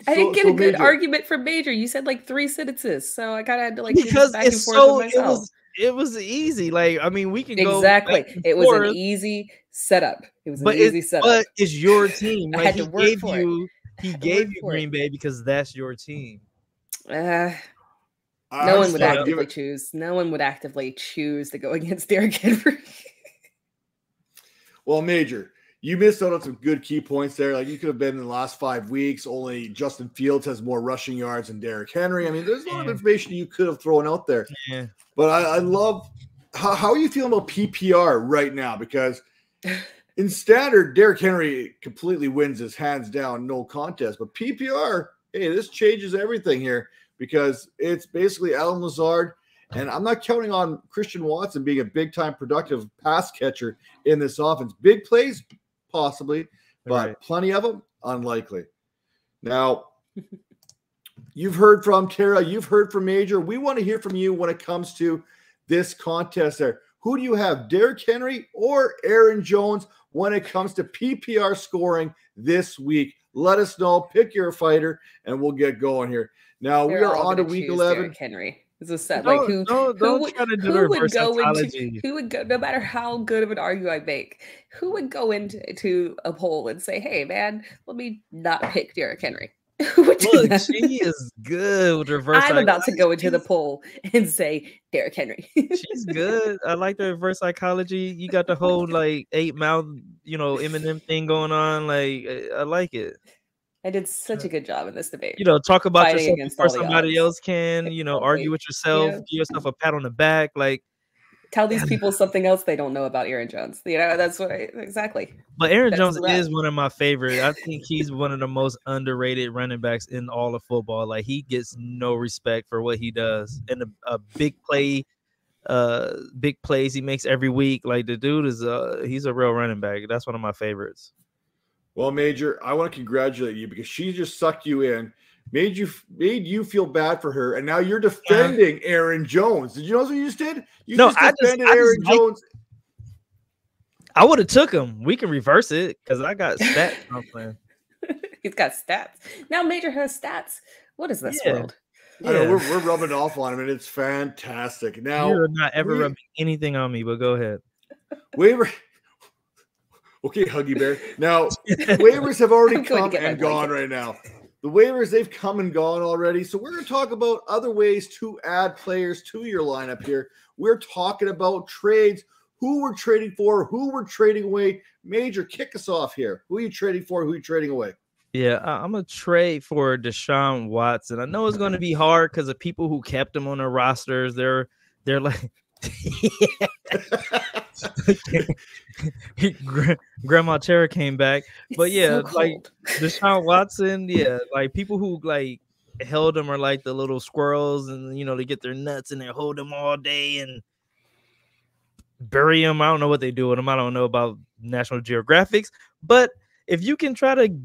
I didn't get a good argument from Major. You said like 3 sentences, so I kind of had to like because back and forth with myself. It was easy. Like, I mean, we can go exactly. It was an easy setup. It was an easy setup. But it's your team. Like, I had to work for it. He gave you Green Bay because that's your team. No one would actively choose. No one would actively choose to go against Derrick Henry. Well, Major, you missed out on some good key points there. Like, you could have been in the last 5 weeks. Only Justin Fields has more rushing yards than Derrick Henry. I mean, there's a lot of information you could have thrown out there. Yeah. But I love how are you feeling about PPR right now? Because in standard, Derrick Henry completely wins his hands down, no contest. But PPR, hey, this changes everything here because it's basically Alan Lazard. And I'm not counting on Christian Watson being a big-time productive pass catcher in this offense. Big plays, possibly, but plenty of them, unlikely. Now, you've heard from Tera. You've heard from Major. We want to hear from you when it comes to this contest there. Who do you have, Derrick Henry or Aaron Jones, when it comes to PPR scoring this week? Let us know. Pick your fighter, and we'll get going here. Now, we are on to week 11. Derrick Henry. It's a set. No, like who would go, no matter how good of an argument I make, who would go into a poll and say, hey man, let me not pick Derrick Henry? Who would do Look, that? she is good with reverse I'm about to go into the poll and say Derrick Henry. She's good. I like the reverse psychology. You got the whole like 8-mouth, Eminem thing going on. Like, I like it. I did such a good job in this debate. Talk about yourself before somebody else can, argue with yourself, give yourself a pat on the back. Like, tell these people something else they don't know about Aaron Jones. That's what exactly. But Aaron Jones is one of my favorites. I think he's one of the most underrated running backs in all of football. Like, he gets no respect for what he does. And a big plays he makes every week. Like, the dude is he's a real running back. That's one of my favorites. Well, Major, I want to congratulate you because she just sucked you in, made you feel bad for her, and now you're defending Aaron Jones. Did you know what you just did? You just defended Aaron Jones. I would have took him. We can reverse it because I got stats. I'm playing. He's got stats. Now Major has stats. What is this world? I know, we're rubbing off on him, and it's fantastic. Now you're not ever rubbing anything on me, but go ahead. Okay, Huggy Bear. Now, waivers have already come and gone right now. The waivers, they've come and gone already. So we're going to talk about other ways to add players to your lineup here. We're talking about trades, who we're trading for, who we're trading away. Major, kick us off here. Who are you trading for? Who are you trading away? Yeah, I'm going to trade for Deshaun Watson. I know it's going to be hard because of people who kept him on their rosters. They're like... Grandma Tera came back, but yeah, so like Deshaun Watson, like people who like held them are like the little squirrels, and they get their nuts and they hold them all day and bury them. I don't know what they do with them. I don't know about National Geographics, but if you can try to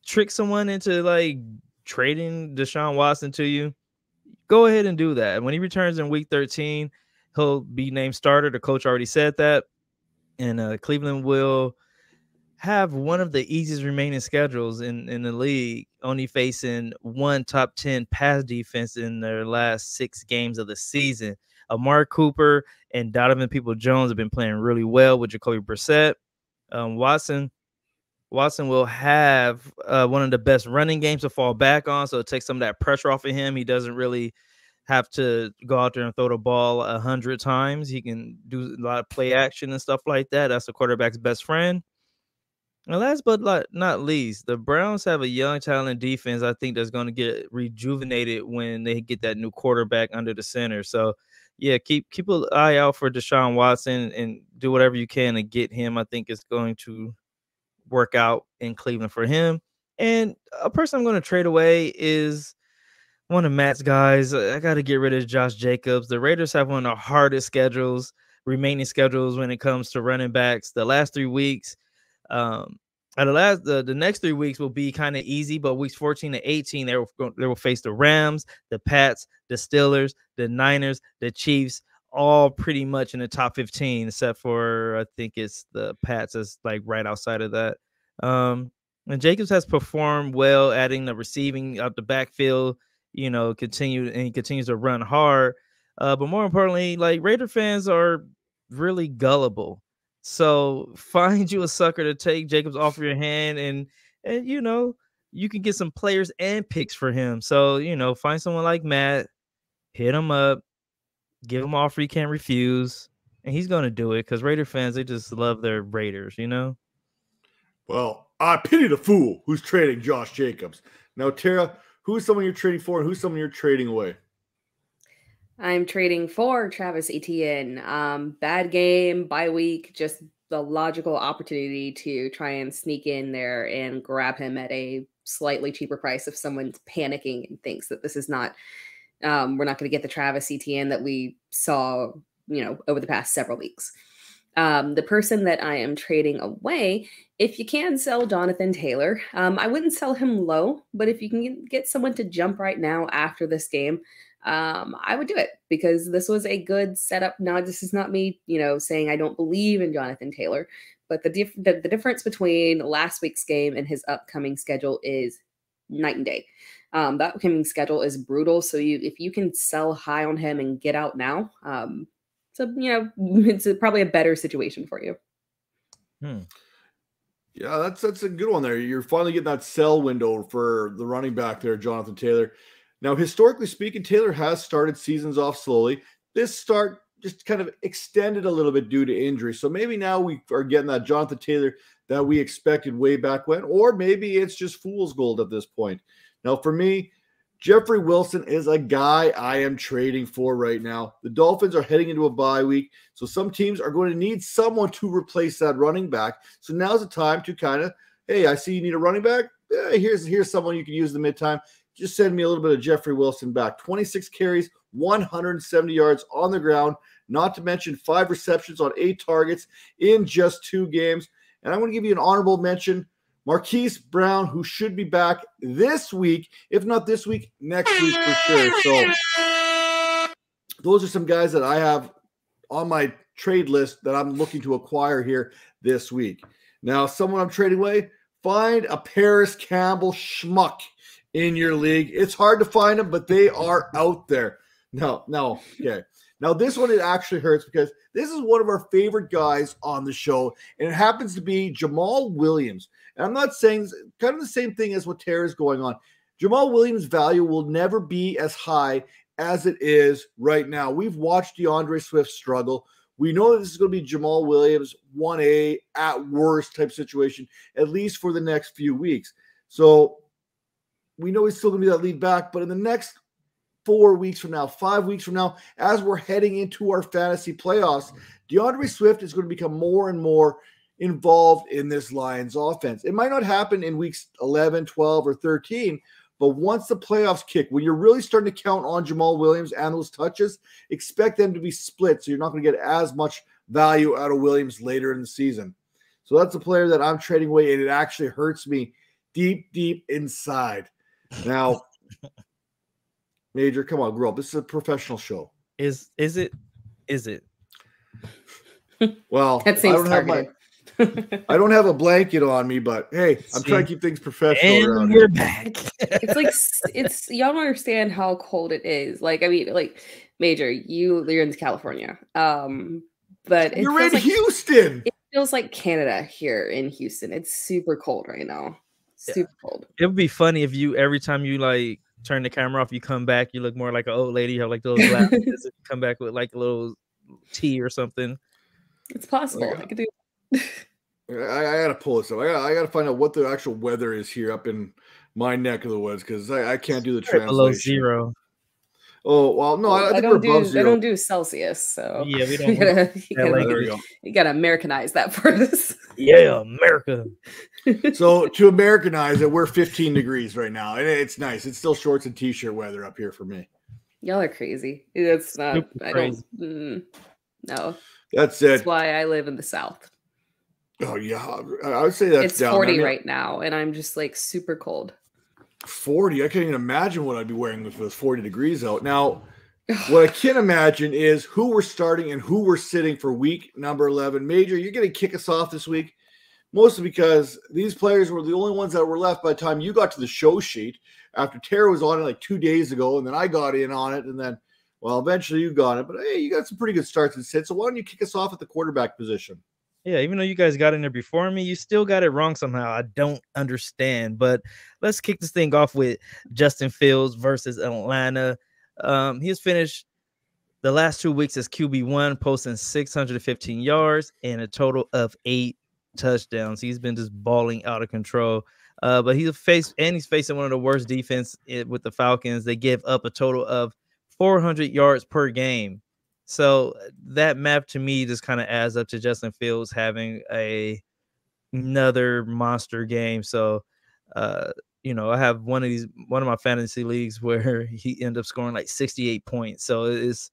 trick someone into like trading Deshaun Watson to you, go ahead and do that. When he returns in week 13. He'll be named starter. The coach already said that. And Cleveland will have one of the easiest remaining schedules in the league, only facing one top 10 pass defense in their last 6 games of the season. Amari Cooper and Donovan People-Jones have been playing really well with Jacoby Brissett. Watson will have one of the best running games to fall back on, so it takes some of that pressure off of him. He doesn't really have to go out there and throw the ball 100 times. He can do a lot of play action and stuff like that. That's the quarterback's best friend. And last but not least, the Browns have a young, talented defense. I think that's going to get rejuvenated when they get that new quarterback under the center. So, yeah, keep an eye out for Deshaun Watson and do whatever you can to get him. I think it's going to work out in Cleveland for him. And a person I'm going to trade away is one of Matt's guys. I got to get rid of Josh Jacobs. The Raiders have one of the hardest remaining schedules when it comes to running backs. The last 3 weeks. The next 3 weeks will be kind of easy, but weeks 14 to 18, they will face the Rams, the Pats, the Steelers, the Niners, the Chiefs, all pretty much in the top 15, except for I think it's the Pats is like right outside of that. And Jacobs has performed well, adding the receiving out the backfield. He continues to run hard. But more importantly, like Raider fans are really gullible. So find you a sucker to take Jacobs off your hand, and you can get some players and picks for him. So find someone like Matt, hit him up, give him an offer you can't refuse, and he's gonna do it because Raider fans, they just love their Raiders, Well, I pity the fool who's trading Josh Jacobs. Now, Tara, who's someone you're trading for, and who's someone you're trading away? I'm trading for Travis Etienne. Bad game, bye week, just the logical opportunity to try and sneak in there and grab him at a slightly cheaper price if someone's panicking and thinks that this is not, we're not going to get the Travis Etienne that we saw, over the past several weeks. The person that I am trading away, if you can sell Jonathan Taylor, I wouldn't sell him low, but if you can get someone to jump right now after this game, I would do it because this was a good setup. Now, this is not me, saying I don't believe in Jonathan Taylor, but the difference between last week's game and his upcoming schedule is night and day. That upcoming schedule is brutal. So if you can sell high on him and get out now, it's probably a better situation for you. Yeah, that's a good one there. You're finally getting that sell window for the running back there, Jonathan Taylor. Now, historically speaking, Taylor has started seasons off slowly. This start just kind of extended a little bit due to injury. So maybe now we are getting that Jonathan Taylor that we expected way back when, or maybe it's just fool's gold at this point. Now, for me, Jeffrey Wilson is a guy I am trading for right now. The Dolphins are heading into a bye week, so some teams are going to need someone to replace that running back. So now's the time to kind of, hey, I see you need a running back. Here's someone you can use the mid-time. Just send me a little bit of Jeffrey Wilson back. 26 carries, 170 yards on the ground, not to mention 5 receptions on 8 targets in just 2 games. And I'm going to give you an honorable mention, Marquise Brown, who should be back this week. If not this week, next week for sure. So those are some guys that I have on my trade list that I'm looking to acquire here this week. Now, someone I'm trading away, find a Paris Campbell schmuck in your league. It's hard to find them, but they are out there. No, okay. Now, this one, it actually hurts because this is one of our favorite guys on the show, and it happens to be Jamal Williams. And I'm not saying kind of the same thing as what Tara's going on. Jamal Williams' value will never be as high as it is right now. We've watched DeAndre Swift struggle. We know that this is going to be Jamal Williams 1A at worst type situation, at least for the next few weeks. So we know he's still going to be that lead back, but in the next 4 weeks from now, 5 weeks from now, as we're heading into our fantasy playoffs, DeAndre Swift is going to become more and more involved in this Lions offense. It might not happen in weeks 11, 12, or 13, but once the playoffs kick, when you're really starting to count on Jamal Williams and those touches, expect them to be split, so you're not going to get as much value out of Williams later in the season. So that's a player that I'm trading away, and it actually hurts me deep inside. Now, Major, come on, grow up. This is a professional show. Is it? Well, that seems targeted. I don't have a blanket on me, but hey, I'm trying to keep things professional. And we're back. It's like y'all don't understand how cold it is. Like, I mean, like Major, you're in California, but you're in Houston. It feels like Canada here in Houston. It's super cold right now. Super cold. It would be funny if you every time you like turn the camera off, you come back, you look more like an old lady. You have like those glasses. You come back with like a little tea or something. It's possible. I could do. I gotta pull this up. I gotta find out what the actual weather is here up in my neck of the woods because I can't do the translation. Below zero. Oh well, no, I think we're above zero. I don't do Celsius, so yeah, we don't. You gotta Americanize that for us. Yeah, America. So to Americanize it, we're 15 degrees right now, and it's nice. It's still shorts and t-shirt weather up here for me. Y'all are crazy. It's not. Super crazy. No. That's it. That's why I live in the South. Oh yeah, I would say that's it's down. 40 right now, and I'm just like super cold. 40. I can't even imagine what I'd be wearing if it was 40 degrees out. Now, what I can imagine is who we're starting and who we're sitting for week number 11. Major, you're going to kick us off this week, mostly because these players were the only ones that were left by the time you got to the show sheet after Tera was on it like 2 days ago, and then I got in on it, and then, well, eventually you got it. But hey, you got some pretty good starts and sits. So why don't you kick us off at the quarterback position? Yeah, even though you guys got in there before me, you still got it wrong somehow. I don't understand. But let's kick this thing off with Justin Fields versus Atlanta. He has finished the last 2 weeks as QB1, posting 615 yards and a total of 8 touchdowns. He's been just balling out of control. But he's facing one of the worst defense with the Falcons. They give up a total of 400 yards per game. So that map to me just kind of adds up to Justin Fields having another monster game. So, I have one of my fantasy leagues where he ended up scoring like 68 points. So it's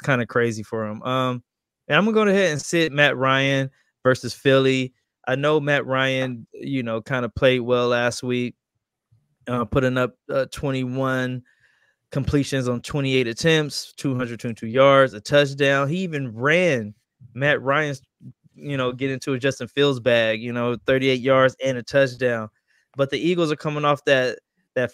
kind of crazy for him. And I'm gonna go ahead and sit Matt Ryan versus Philly. I know Matt Ryan, kind of played well last week, putting up 21 completions on 28 attempts, 222 yards, a touchdown. He even ran Matt Ryan's, get into a Justin Fields bag, 38 yards and a touchdown. But the Eagles are coming off that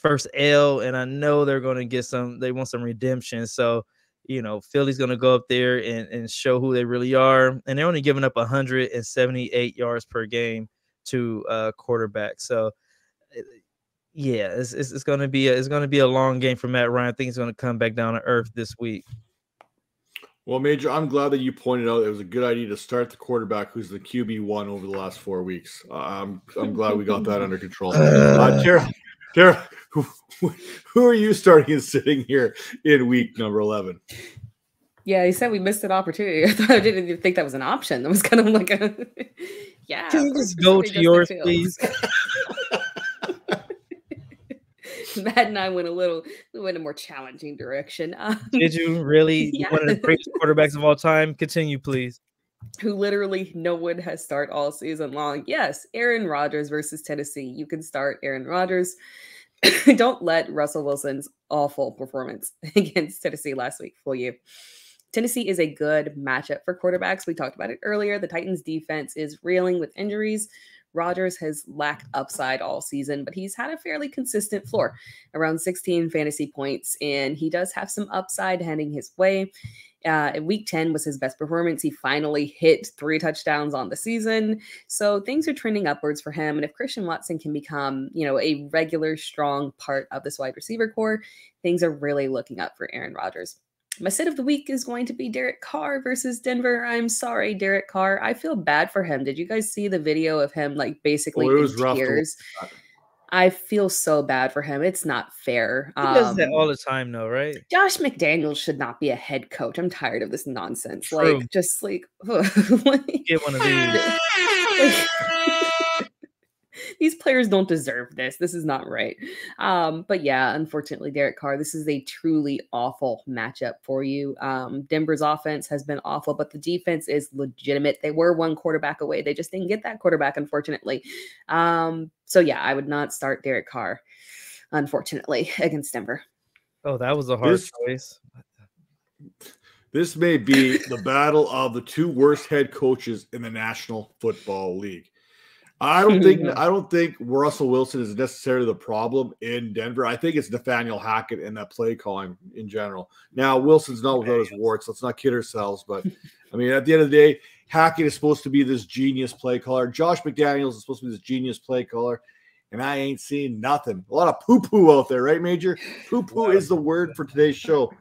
first L, and I know they're going to get they want some redemption. So, Philly's going to go up there and show who they really are. And they're only giving up 178 yards per game to quarterback. So, yeah, it's gonna be a long game for Matt Ryan. I think he's gonna come back down to earth this week. Well, Major, I'm glad that you pointed out it was a good idea to start the quarterback who's the QB1 over the last 4 weeks. I'm glad we got that under control. Tera, who are you starting and sitting here in week number 11? Yeah, he said we missed an opportunity. I didn't even think that was an option. That was kind of like yeah. Can you just go to yours, please? Matt and I went a more challenging direction. Did you really? Yeah. One of the greatest quarterbacks of all time. Continue, please. Who literally no one has started all season long. Yes, Aaron Rodgers versus Tennessee. You can start Aaron Rodgers. Don't let Russell Wilson's awful performance against Tennessee last week fool you. Tennessee is a good matchup for quarterbacks. We talked about it earlier. The Titans defense is reeling with injuries. Rodgers has lacked upside all season, but he's had a fairly consistent floor, around 16 fantasy points, and he does have some upside heading his way. Week 10 was his best performance. He finally hit 3 touchdowns on the season. So things are trending upwards for him. And if Christian Watson can become, a regular strong part of this wide receiver core, things are really looking up for Aaron Rodgers. My sit of the week is going to be Derek Carr versus Denver. I'm sorry, Derek Carr. I feel bad for him. Did you guys see the video of him basically in tears? I feel so bad for him. It's not fair. He does that all the time, though, right? Josh McDaniels should not be a head coach. I'm tired of this nonsense. True. Get one of these. These players don't deserve this. This is not right. But yeah, unfortunately, Derek Carr, this is a truly awful matchup for you. Denver's offense has been awful, but the defense is legitimate. They were 1 quarterback away. They just didn't get that quarterback, unfortunately. So yeah, I would not start Derek Carr, unfortunately, against Denver. Oh, that was a hard choice. This may be the battle of the two worst head coaches in the National Football League. I don't think Russell Wilson is necessarily the problem in Denver. I think it's Nathaniel Hackett and that play calling in general. Now, Wilson's not without his warts. Let's not kid ourselves. But, I mean, at the end of the day, Hackett is supposed to be this genius play caller. Josh McDaniels is supposed to be this genius play caller. And I ain't seeing nothing. A lot of poo-poo out there, right, Major? Poo-poo is the word for today's show.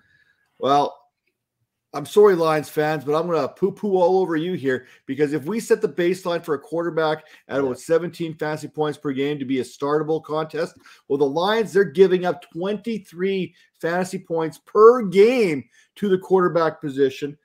Well, I'm sorry, Lions fans, but I'm going to poo-poo all over you here because if we set the baseline for a quarterback at about 17 fantasy points per game to be a startable contest, well, the Lions, they're giving up 23 fantasy points per game to the quarterback position.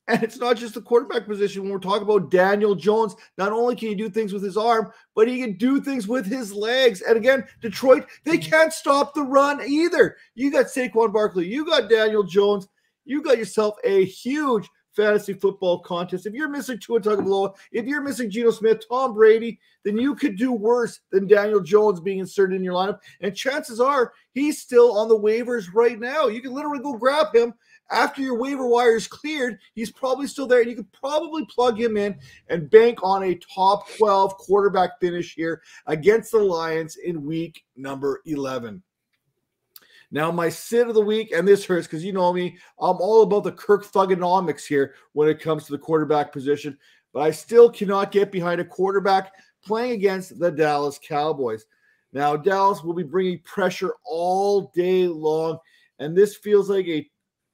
And it's not just the quarterback position. When we're talking about Daniel Jones, not only can he do things with his arm, but he can do things with his legs. And again, Detroit, they can't stop the run either. You got Saquon Barkley. You got Daniel Jones. You got yourself a huge fantasy football contest. If you're missing Tua Tagovailoa, if you're missing Geno Smith, Tom Brady, then you could do worse than Daniel Jones being inserted in your lineup. And chances are he's still on the waivers right now. You can literally go grab him after your waiver wire is cleared. He's probably still there. And you could probably plug him in and bank on a top 12 quarterback finish here against the Lions in week number 11. Now, my sit of the week, and this hurts because you know me, I'm all about the Kirk Thugonomics here when it comes to the quarterback position, but I still cannot get behind a quarterback playing against the Dallas Cowboys. Now, Dallas will be bringing pressure all day long, and this feels like a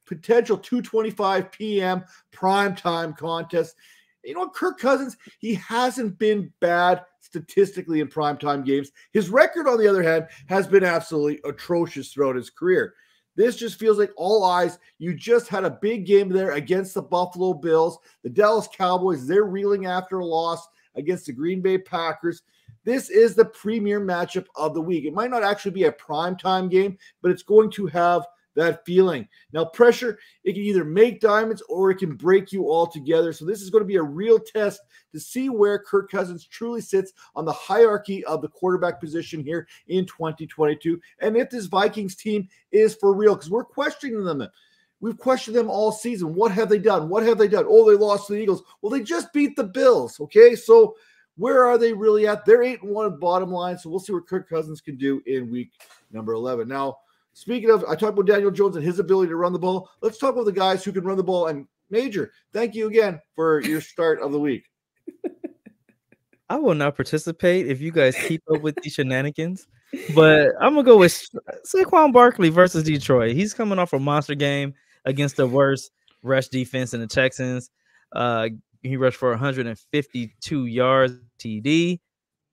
potential 2:25 p.m. primetime contest. You know what, Kirk Cousins, he hasn't been bad statistically in primetime games. His record, on the other hand, has been absolutely atrocious throughout his career. This just feels like all eyes. You just had a big game there against the Buffalo Bills. The Dallas Cowboys, they're reeling after a loss against the Green Bay Packers. This is the premier matchup of the week. It might not actually be a primetime game, but it's going to have that feeling. Now, pressure, it can either make diamonds or it can break you all together. So this is going to be a real test to see where Kirk Cousins truly sits on the hierarchy of the quarterback position here in 2022. And if this Vikings team is for real, because we're questioning them. We've questioned them all season. What have they done? What have they done? Oh, they lost to the Eagles. Well, they just beat the Bills, okay? So where are they really at? They're 8-1 bottom line, so we'll see what Kirk Cousins can do in week number 11. Now, speaking of, I talked about Daniel Jones and his ability to run the ball. Let's talk about the guys who can run the ball. And Major, thank you again for your start of the week. I will not participate if you guys keep up with these shenanigans. But I'm going to go with Saquon Barkley versus Detroit. He's coming off a monster game against the worst rush defense in the Texans. He rushed for 152 yards TD.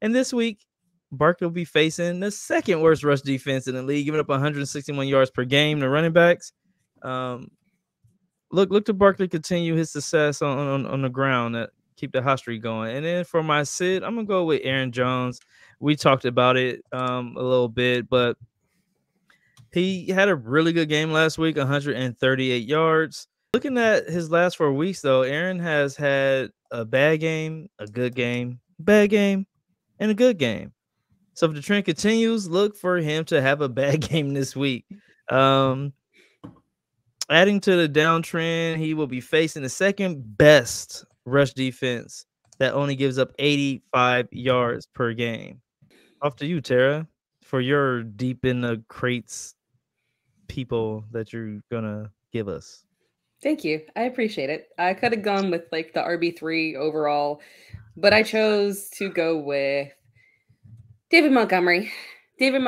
And this week, Barkley will be facing the second worst rush defense in the league, giving up 161 yards per game to running backs. Look to Barkley continue his success on the ground, that keep the hot streak going. And then for my sit, I'm gonna go with Aaron Jones. We talked about it a little bit, but he had a really good game last week, 138 yards. Looking at his last 4 weeks, though, Aaron has had a bad game, a good game, bad game, and a good game. So if the trend continues, look for him to have a bad game this week. Adding to the downtrend, he will be facing the second best rush defense that only gives up 85 yards per game. Off to you, Tara, for your deep in the crates people that you're gonna give us. Thank you. I appreciate it. I could have gone with like the RB3 overall, but I chose to go with David Montgomery. When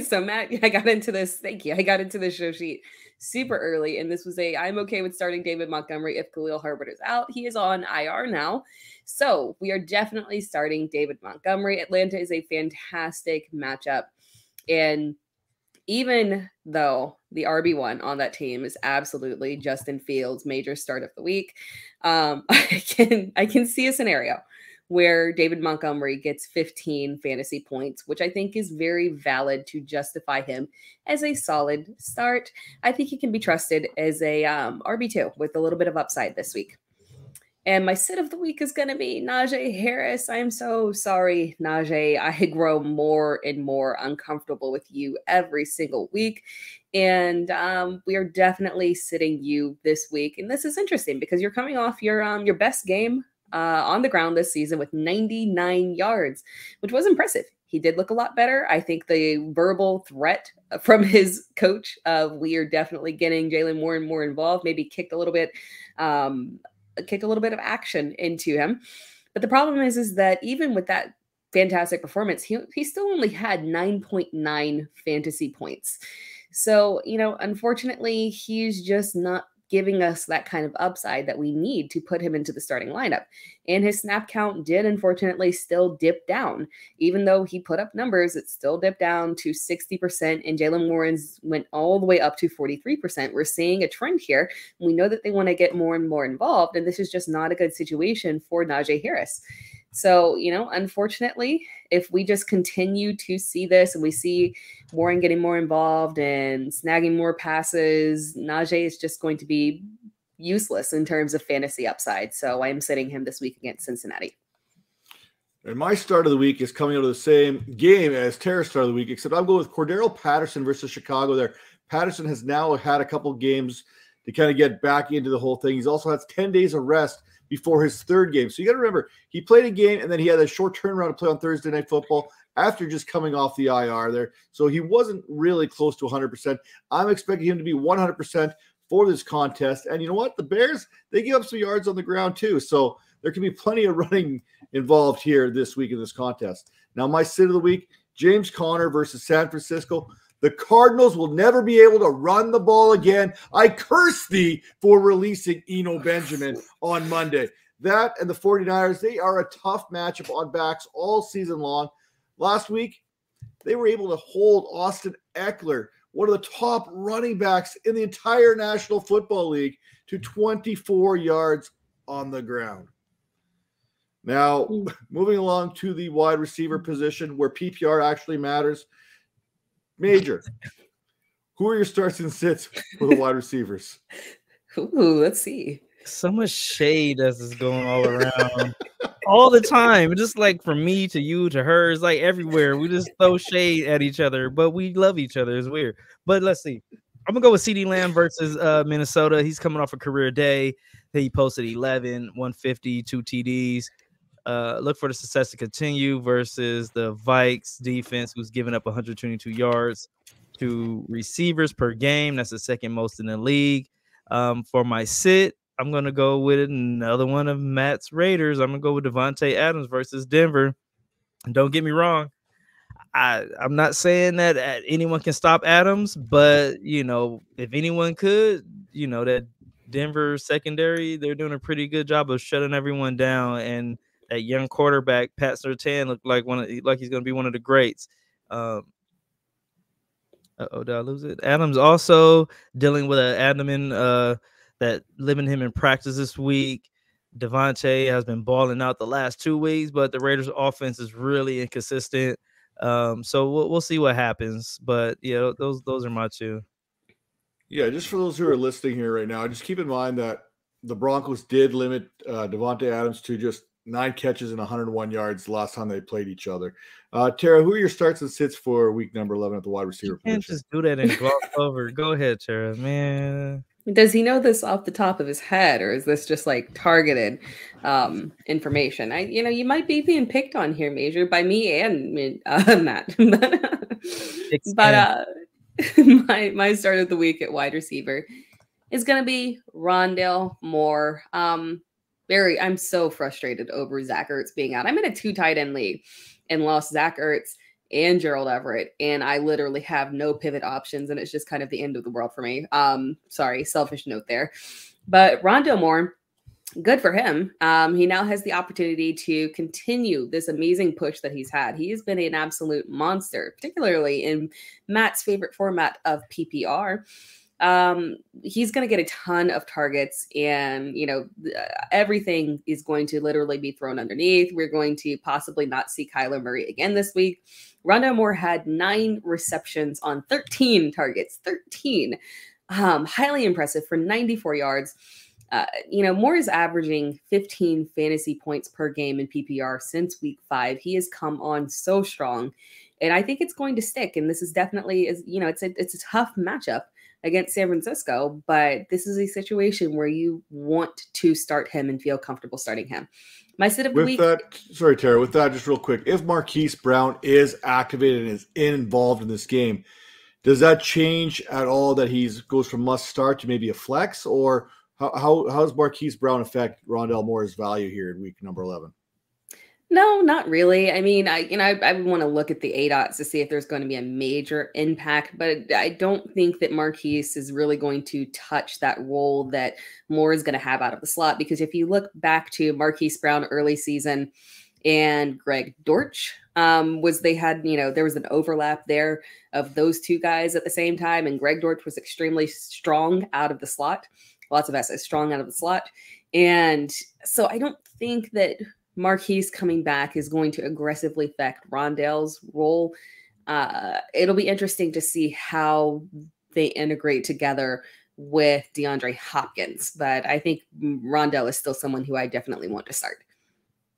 so Matt, I got into this. Thank you. I got into the show sheet super early, and this was I'm okay with starting David Montgomery if Khalil Herbert is out. He is on IR now. So we are definitely starting David Montgomery. Atlanta is a fantastic matchup. And even though the RB1 on that team is absolutely Justin Fields' major start of the week, I can see a scenario where David Montgomery gets 15 fantasy points, which I think is very valid to justify him as a solid start. I think he can be trusted as a RB2 with a little bit of upside this week. And my sit of the week is going to be Najee Harris. I'm so sorry, Najee. I grow more and more uncomfortable with you every single week. And we are definitely sitting you this week. And this is interesting because you're coming off your best game on the ground this season with 99 yards, which was impressive. He did look a lot better. I think the verbal threat from his coach of we are definitely getting Jalen more and more involved, maybe kicked a little bit of action into him. But the problem is that even with that fantastic performance, he still only had 9.9 fantasy points. So, unfortunately, he's just not giving us that kind of upside that we need to put him into the starting lineup. And his snap count did unfortunately still dip down. Even though he put up numbers, it still dipped down to 60%, and Jalen Warren's went all the way up to 43%. We're seeing a trend here. We know that they want to get more and more involved, and this is just not a good situation for Najee Harris. So, unfortunately, if we just continue to see this and we see Warren getting more involved and snagging more passes, Najee is just going to be useless in terms of fantasy upside. So I'm sitting him this week against Cincinnati. And my start of the week is coming out of the same game as Tera's start of the week, except I'm going with Cordero Patterson versus Chicago there. Patterson has now had a couple games to kind of get back into the whole thing. He's also had 10 days of rest before his third game. So you got to remember, he played a game and then he had a short turnaround to play on Thursday Night Football after just coming off the IR there. So he wasn't really close to 100%. I'm expecting him to be 100% for this contest. And you know what? The Bears, they give up some yards on the ground too. So there can be plenty of running involved here this week in this contest. Now, my sit of the week, James Conner versus San Francisco. The Cardinals will never be able to run the ball again. I curse thee for releasing Eno Benjamin on Monday. That and the 49ers, they are a tough matchup on backs all season long. Last week, they were able to hold Austin Eckler, one of the top running backs in the entire National Football League, to 24 yards on the ground. Now, moving along to the wide receiver position where PPR actually matters. Major, who are your starts and sits for the wide receivers? Ooh, let's see. So much shade that's going all around all the time. Just like from me to you to her, it's like everywhere. We just throw shade at each other, but we love each other. It's weird. But let's see. I'm going to go with CeeDee Lamb versus Minnesota. He's coming off a career day. He posted 11, 150, 2 TDs. Look for the success to continue versus the Vikes defense, who's given up 122 yards to receivers per game. That's the second most in the league. For my sit, I'm going to go with another one of Matt's Raiders. I'm going to go with Devontae Adams versus Denver. And don't get me wrong, I'm not saying that anyone can stop Adams, but, if anyone could, that Denver secondary, they're doing a pretty good job of shutting everyone down. And that young quarterback, Pat Surtain, looked like he's going to be one of the greats. Did I lose it? Adams also dealing with an abdomen that limited him in practice this week. Devontae has been balling out the last 2 weeks, but the Raiders' offense is really inconsistent. So we'll see what happens. But yeah, those are my two. Yeah, just for those who are listening here right now, just keep in mind that the Broncos did limit Devontae Adams to just 9 catches and 101 yards the last time they played each other. Tera, who are your starts and sits for week number 11 at the wide receiver position? You can't just do that and gloss over. Go ahead, Tera, man. Does he know this off the top of his head, or is this just like targeted information? You might be being picked on here, Major, by me and Matt. But my start of the week at wide receiver is going to be Rondale Moore. I'm so frustrated over Zach Ertz being out. I'm in a 2 tight end league and lost Zach Ertz and Gerald Everett, and I literally have no pivot options, and it's just kind of the end of the world for me. Sorry, selfish note there. But Rondale Moore, good for him. He now has the opportunity to continue this amazing push that he's had. He has been an absolute monster, particularly in Matt's favorite format of PPR. He's going to get a ton of targets, and everything is going to literally be thrown underneath. We're going to possibly not see Kyler Murray again this week. Rondale Moore had 9 receptions on 13 targets. 13. Highly impressive for 94 yards. Moore is averaging 15 fantasy points per game in PPR since week 5. He has come on so strong, and I think it's going to stick. And this is definitely, it's a tough matchup against San Francisco, but this is a situation where you want to start him and feel comfortable starting him. My sit of the week. Sorry, Tara, with that, just real quick, if Marquise Brown is activated and is involved in this game, does that change at all that he goes from must start to maybe a flex, or how does Marquise Brown affect Rondale Moore's value here in week number 11? No, not really. I mean, I would want to look at the ADOTs to see if there's going to be a major impact, but I don't think that Marquise is really going to touch that role that Moore is going to have out of the slot. Because if you look back to Marquise Brown early season and Greg Dortch, there was an overlap there of those two guys at the same time, and Greg Dortch was extremely strong out of the slot. Lots of S's, strong out of the slot. And so I don't think that Marquise coming back is going to aggressively affect Rondale's role. It'll be interesting to see how they integrate together with DeAndre Hopkins, but I think Rondale is still someone who I definitely want to start.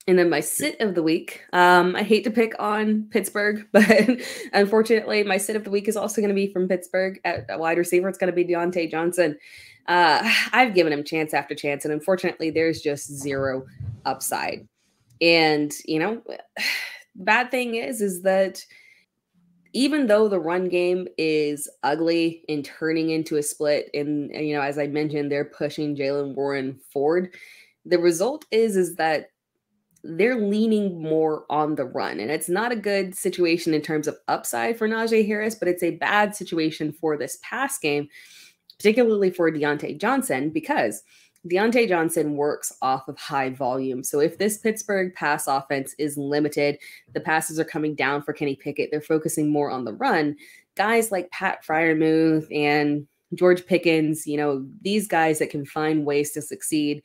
And then my sit of the week, I hate to pick on Pittsburgh, but unfortunately my sit of the week is also going to be from Pittsburgh at wide receiver. It's going to be Diontae Johnson. I've given him chance after chance, and unfortunately there's just zero upside. And, bad thing is that even though the run game is ugly and turning into a split, and, as I mentioned, they're pushing Jaylen Warren forward, the result is that they're leaning more on the run. And it's not a good situation in terms of upside for Najee Harris, but it's a bad situation for this pass game, particularly for Diontae Johnson, because Diontae Johnson works off of high volume. So if this Pittsburgh pass offense is limited, the passes are coming down for Kenny Pickett, they're focusing more on the run. Guys like Pat Freiermuth and George Pickens, these guys that can find ways to succeed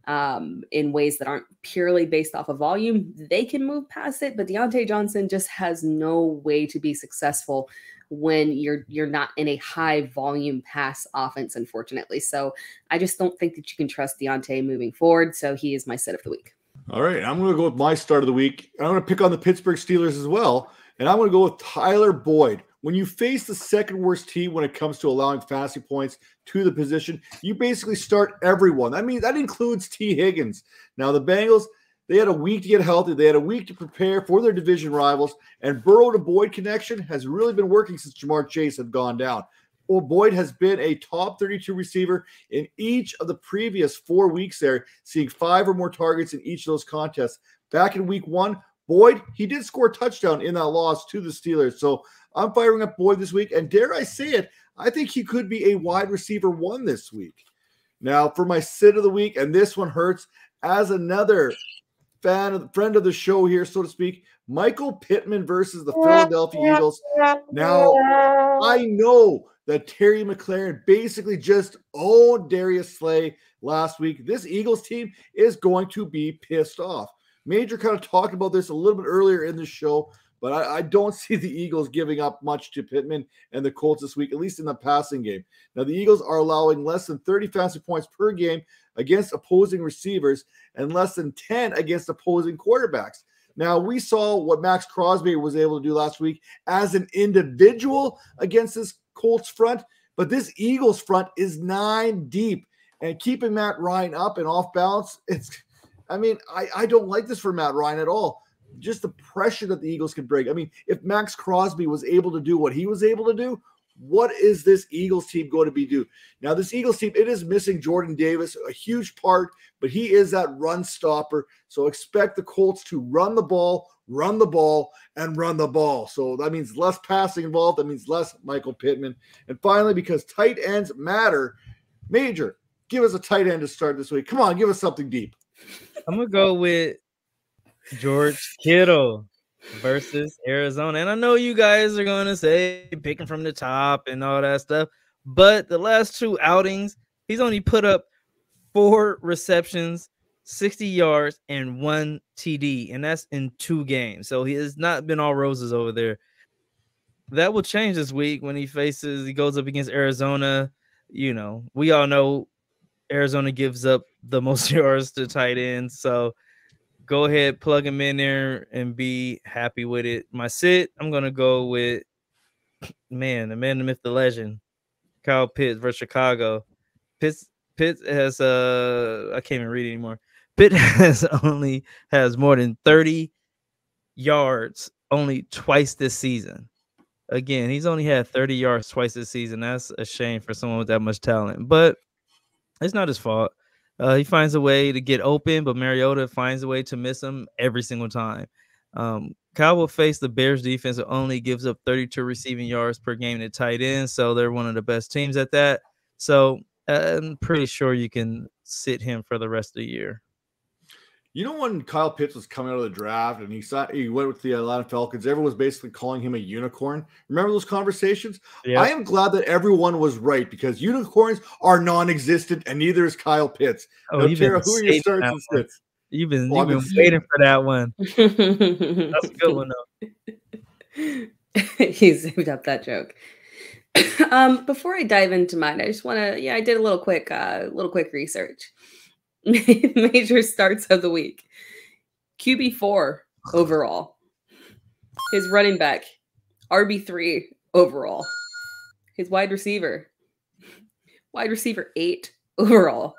in ways that aren't purely based off of volume, they can move past it. But Diontae Johnson just has no way to be successful when you're not in a high volume pass offense, unfortunately. So I just don't think that you can trust Diontae moving forward. So he is my sit of the week. All right, I'm going to go with my start of the week. I'm going to pick on the Pittsburgh Steelers as well, and I'm going to go with Tyler Boyd. When you face the second worst team when it comes to allowing fantasy points to the position, you basically start everyone. I mean, that includes T. Higgins. Now, the Bengals, they had a week to get healthy. They had a week to prepare for their division rivals, and Burrow to Boyd connection has really been working since Jamar Chase had gone down. Well, Boyd has been a top 32 receiver in each of the previous 4 weeks there, seeing 5 or more targets in each of those contests. Back in week 1, Boyd, he did score a touchdown in that loss to the Steelers. So I'm firing up Boyd this week, and dare I say it, I think he could be a wide receiver 1 this week. Now, for my sit of the week, and this one hurts, as another friend of the show here, so to speak, Michael Pittman versus the Philadelphia Eagles. Now, I know that Terry McLaurin basically just owned Darius Slay last week. This Eagles team is going to be pissed off. Major kind of talked about this a little bit earlier in the show, but I don't see the Eagles giving up much to Pittman and the Colts this week, at least in the passing game. Now, the Eagles are allowing less than 30 fantasy points per game against opposing receivers and less than 10 against opposing quarterbacks. Now, we saw what Max Crosby was able to do last week as an individual against this Colts front, but this Eagles front is 9 deep, and keeping Matt Ryan up and off balance, I don't like this for Matt Ryan at all. Just the pressure that the Eagles can bring. I mean, if Max Crosby was able to do what he was able to do, what is this Eagles team going to be do? Now, this Eagles team, it is missing Jordan Davis, a huge part, but he is that run stopper. So expect the Colts to run the ball, and run the ball. So that means less passing involved. That means less Michael Pittman. And finally, because tight ends matter, Major, give us a tight end to start this week. Come on, give us something deep. I'm going to go with George Kittle versus Arizona. And I know you guys are going to say picking from the top and all that stuff, but the last 2 outings, he's only put up 4 receptions, 60 yards, and 1 TD, and that's in 2 games. So he has not been all roses over there. That will change this week when he goes up against Arizona. We all know Arizona gives up the most yards to tight ends. So go ahead, plug him in there and be happy with it. My sit, I'm going to go with, the man, the myth, the legend, Kyle Pitts versus Chicago. Pitt has I can't even read anymore. Pitt has more than 30 yards only twice this season. Again, he's only had 30 yards twice this season. That's a shame for someone with that much talent, but it's not his fault. He finds a way to get open, but Mariota finds a way to miss him every single time. Kyle will face the Bears defense that only gives up 32 receiving yards per game to tight end, so they're one of the best teams at that. So I'm pretty sure you can sit him for the rest of the year. You know, when Kyle Pitts was coming out of the draft and he went with the Atlanta Falcons, everyone was basically calling him a unicorn. Remember those conversations? Yep. I am glad that everyone was right because unicorns are non-existent and neither is Kyle Pitts. Oh, now, Tara, who are your starts and sits? You've been waiting for that one. That's a good one, though. He zoomed up that joke. Before I dive into mine, I just want to, I did a little quick research. Major starts of the week. QB4 overall. His running back, RB3 overall. His wide receiver 8 overall.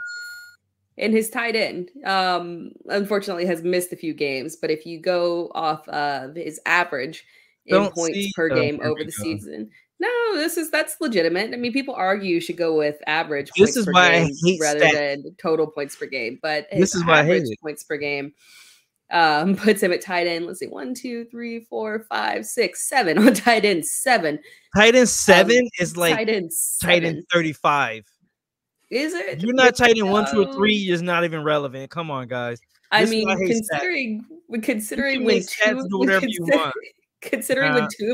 And his tight end, unfortunately, has missed a few games. But if you go off of his average in points per game over the season, no, that's legitimate. I mean, people argue you should go with average points per game rather than total points per game. But this is why I hate it. Points per game puts him at tight end. Let's see, 1, 2, 3, 4, 5, 6, 7 on tight end 7. Tight end 7 is like tight end 35. Is it? You're not tight end 1, 2, or 3 is not even relevant. Come on, guys. I mean, considering when Considering when two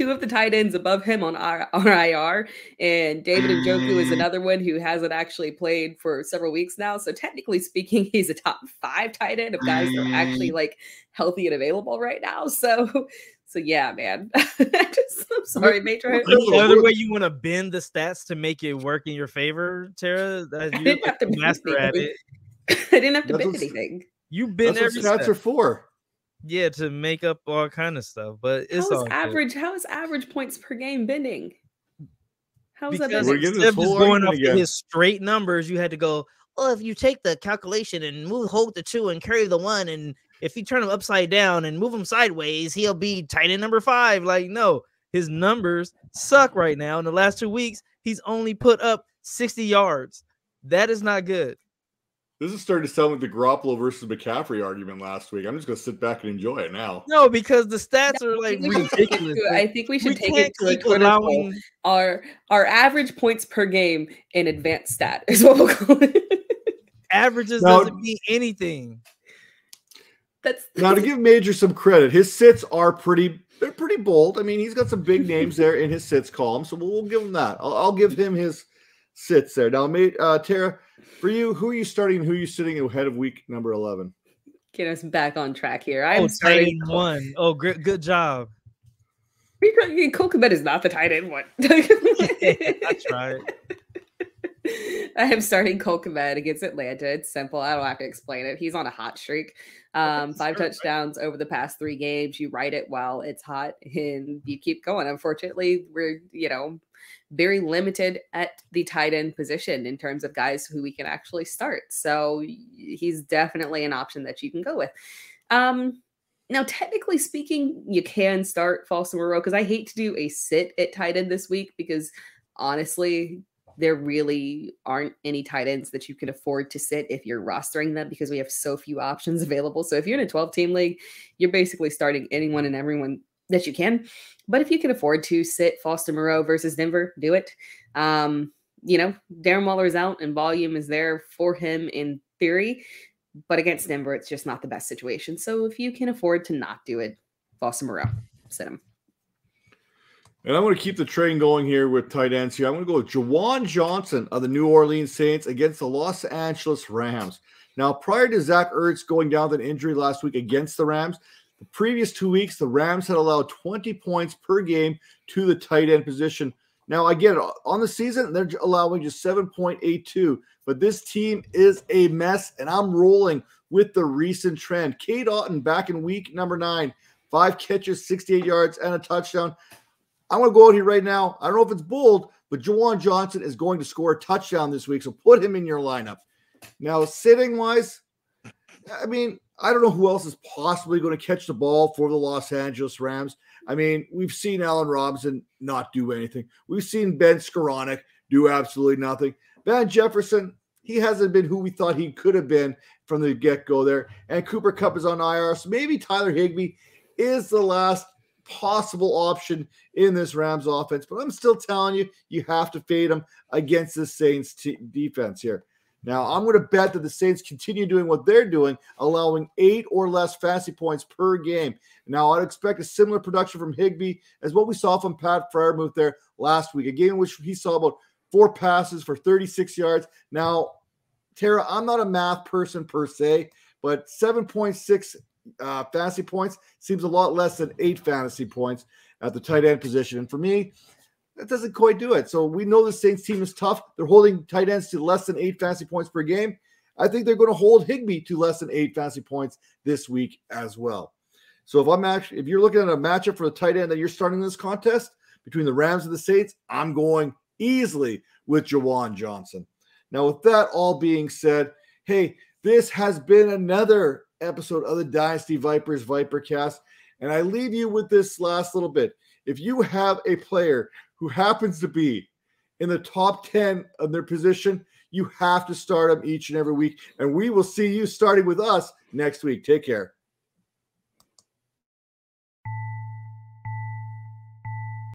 of the tight ends above him on IR, and David Njoku is another one who hasn't actually played for several weeks now. So technically speaking, he's a top 5 tight end of guys that are actually like healthy and available right now. So yeah, man. I'm sorry, Major. The other way you want to bend the stats to make it work in your favor, Tara? I didn't have to master at it. I didn't have to bend anything. You bend every stats are for. Yeah, to make up all kind of stuff, but it's all average. How is average points per game bending? How is that bending? Instead of just going off of his straight numbers, you had to go, well, if you take the calculation and hold the 2 and carry the 1, and if you turn him upside down and move him sideways, he'll be tight end number 5. Like, no, his numbers suck right now. In the last 2 weeks, he's only put up 60 yards. That is not good. This is starting to sound like the Garoppolo versus McCaffrey argument last week. I'm just going to sit back and enjoy it now. No, because the stats are like ridiculous. I think we should take it to a Twitter poll. Our average points per game in advanced stat is what we'll call it. Averages doesn't mean anything. Now, to give Major some credit, his sits are pretty bold. I mean, he's got some big names there in his sits column, so we'll give him that. I'll give him his sits there. Now, Tara, for you, who are you starting and who are you sitting ahead of week number 11? Get us back on track here. I'm starting 1. Oh, good job. Cole Kmet is not the tight end 1. That's right. I am starting Cole Kmet against Atlanta. It's simple. I don't have to explain it. He's on a hot streak. 5 touchdowns over the past 3 games. You ride it while it's hot and you keep going. Unfortunately, we're, very limited at the tight end position in terms of guys who we can actually start. So he's definitely an option that you can go with. Now, technically speaking, you can start Foster Moreau because I hate to do a sit at tight end this week because honestly, there really aren't any tight ends that you can afford to sit if you're rostering them because we have so few options available. So if you're in a 12-team league, you're basically starting anyone and everyone that you can. But if you can afford to sit Foster Moreau versus Denver, do it. Darren Waller's out and volume is there for him in theory. But against Denver, it's just not the best situation. So if you can afford to not do it, Foster Moreau, sit him. And I'm going to keep the train going here with tight ends here. I'm going to go with Juwan Johnson of the New Orleans Saints against the Los Angeles Rams. Now, prior to Zach Ertz going down with an injury last week against the Rams, the previous 2 weeks, the Rams had allowed 20 points per game to the tight end position. Now, again, on the season, they're allowing just 7.82, but this team is a mess, and I'm rolling with the recent trend. Cade Otton back in week number 9, 5 catches, 68 yards, and a touchdown. I'm going to go out here right now. I don't know if it's bold, but Juwan Johnson is going to score a touchdown this week, so put him in your lineup. Now, sitting-wise, I mean, I don't know who else is possibly going to catch the ball for the Los Angeles Rams. I mean, we've seen Allen Robinson not do anything. We've seen Ben Skoranek do absolutely nothing. Van Jefferson, he hasn't been who we thought he could have been from the get-go there. And Cooper Kupp is on IR, so maybe Tyler Higbee is the last possible option in this Rams offense. But I'm still telling you, you have to fade him against the Saints defense here. Now, I'm going to bet that the Saints continue doing what they're doing, allowing 8 or less fantasy points per game. Now, I'd expect a similar production from Higbee as what we saw from Pat Freiermuth there last week, a game in which he saw about 4 passes for 36 yards. Now, Tara, I'm not a math person per se, but 7.6 fantasy points seems a lot less than 8 fantasy points at the tight end position. And for me, that doesn't quite do it. So we know the Saints team is tough. They're holding tight ends to less than 8 fantasy points per game. I think they're going to hold Higbee to less than 8 fantasy points this week as well. So if you're looking at a matchup for the tight end that you're starting this contest between the Rams and the Saints, I'm going easily with Juwan Johnson. Now, with that all being said, hey, this has been another episode of the Dynasty Vipers ViperCast, and I leave you with this last little bit. If you have a player who happens to be in the top 10 of their position, you have to start them each and every week. And we will see you starting with us next week. Take care.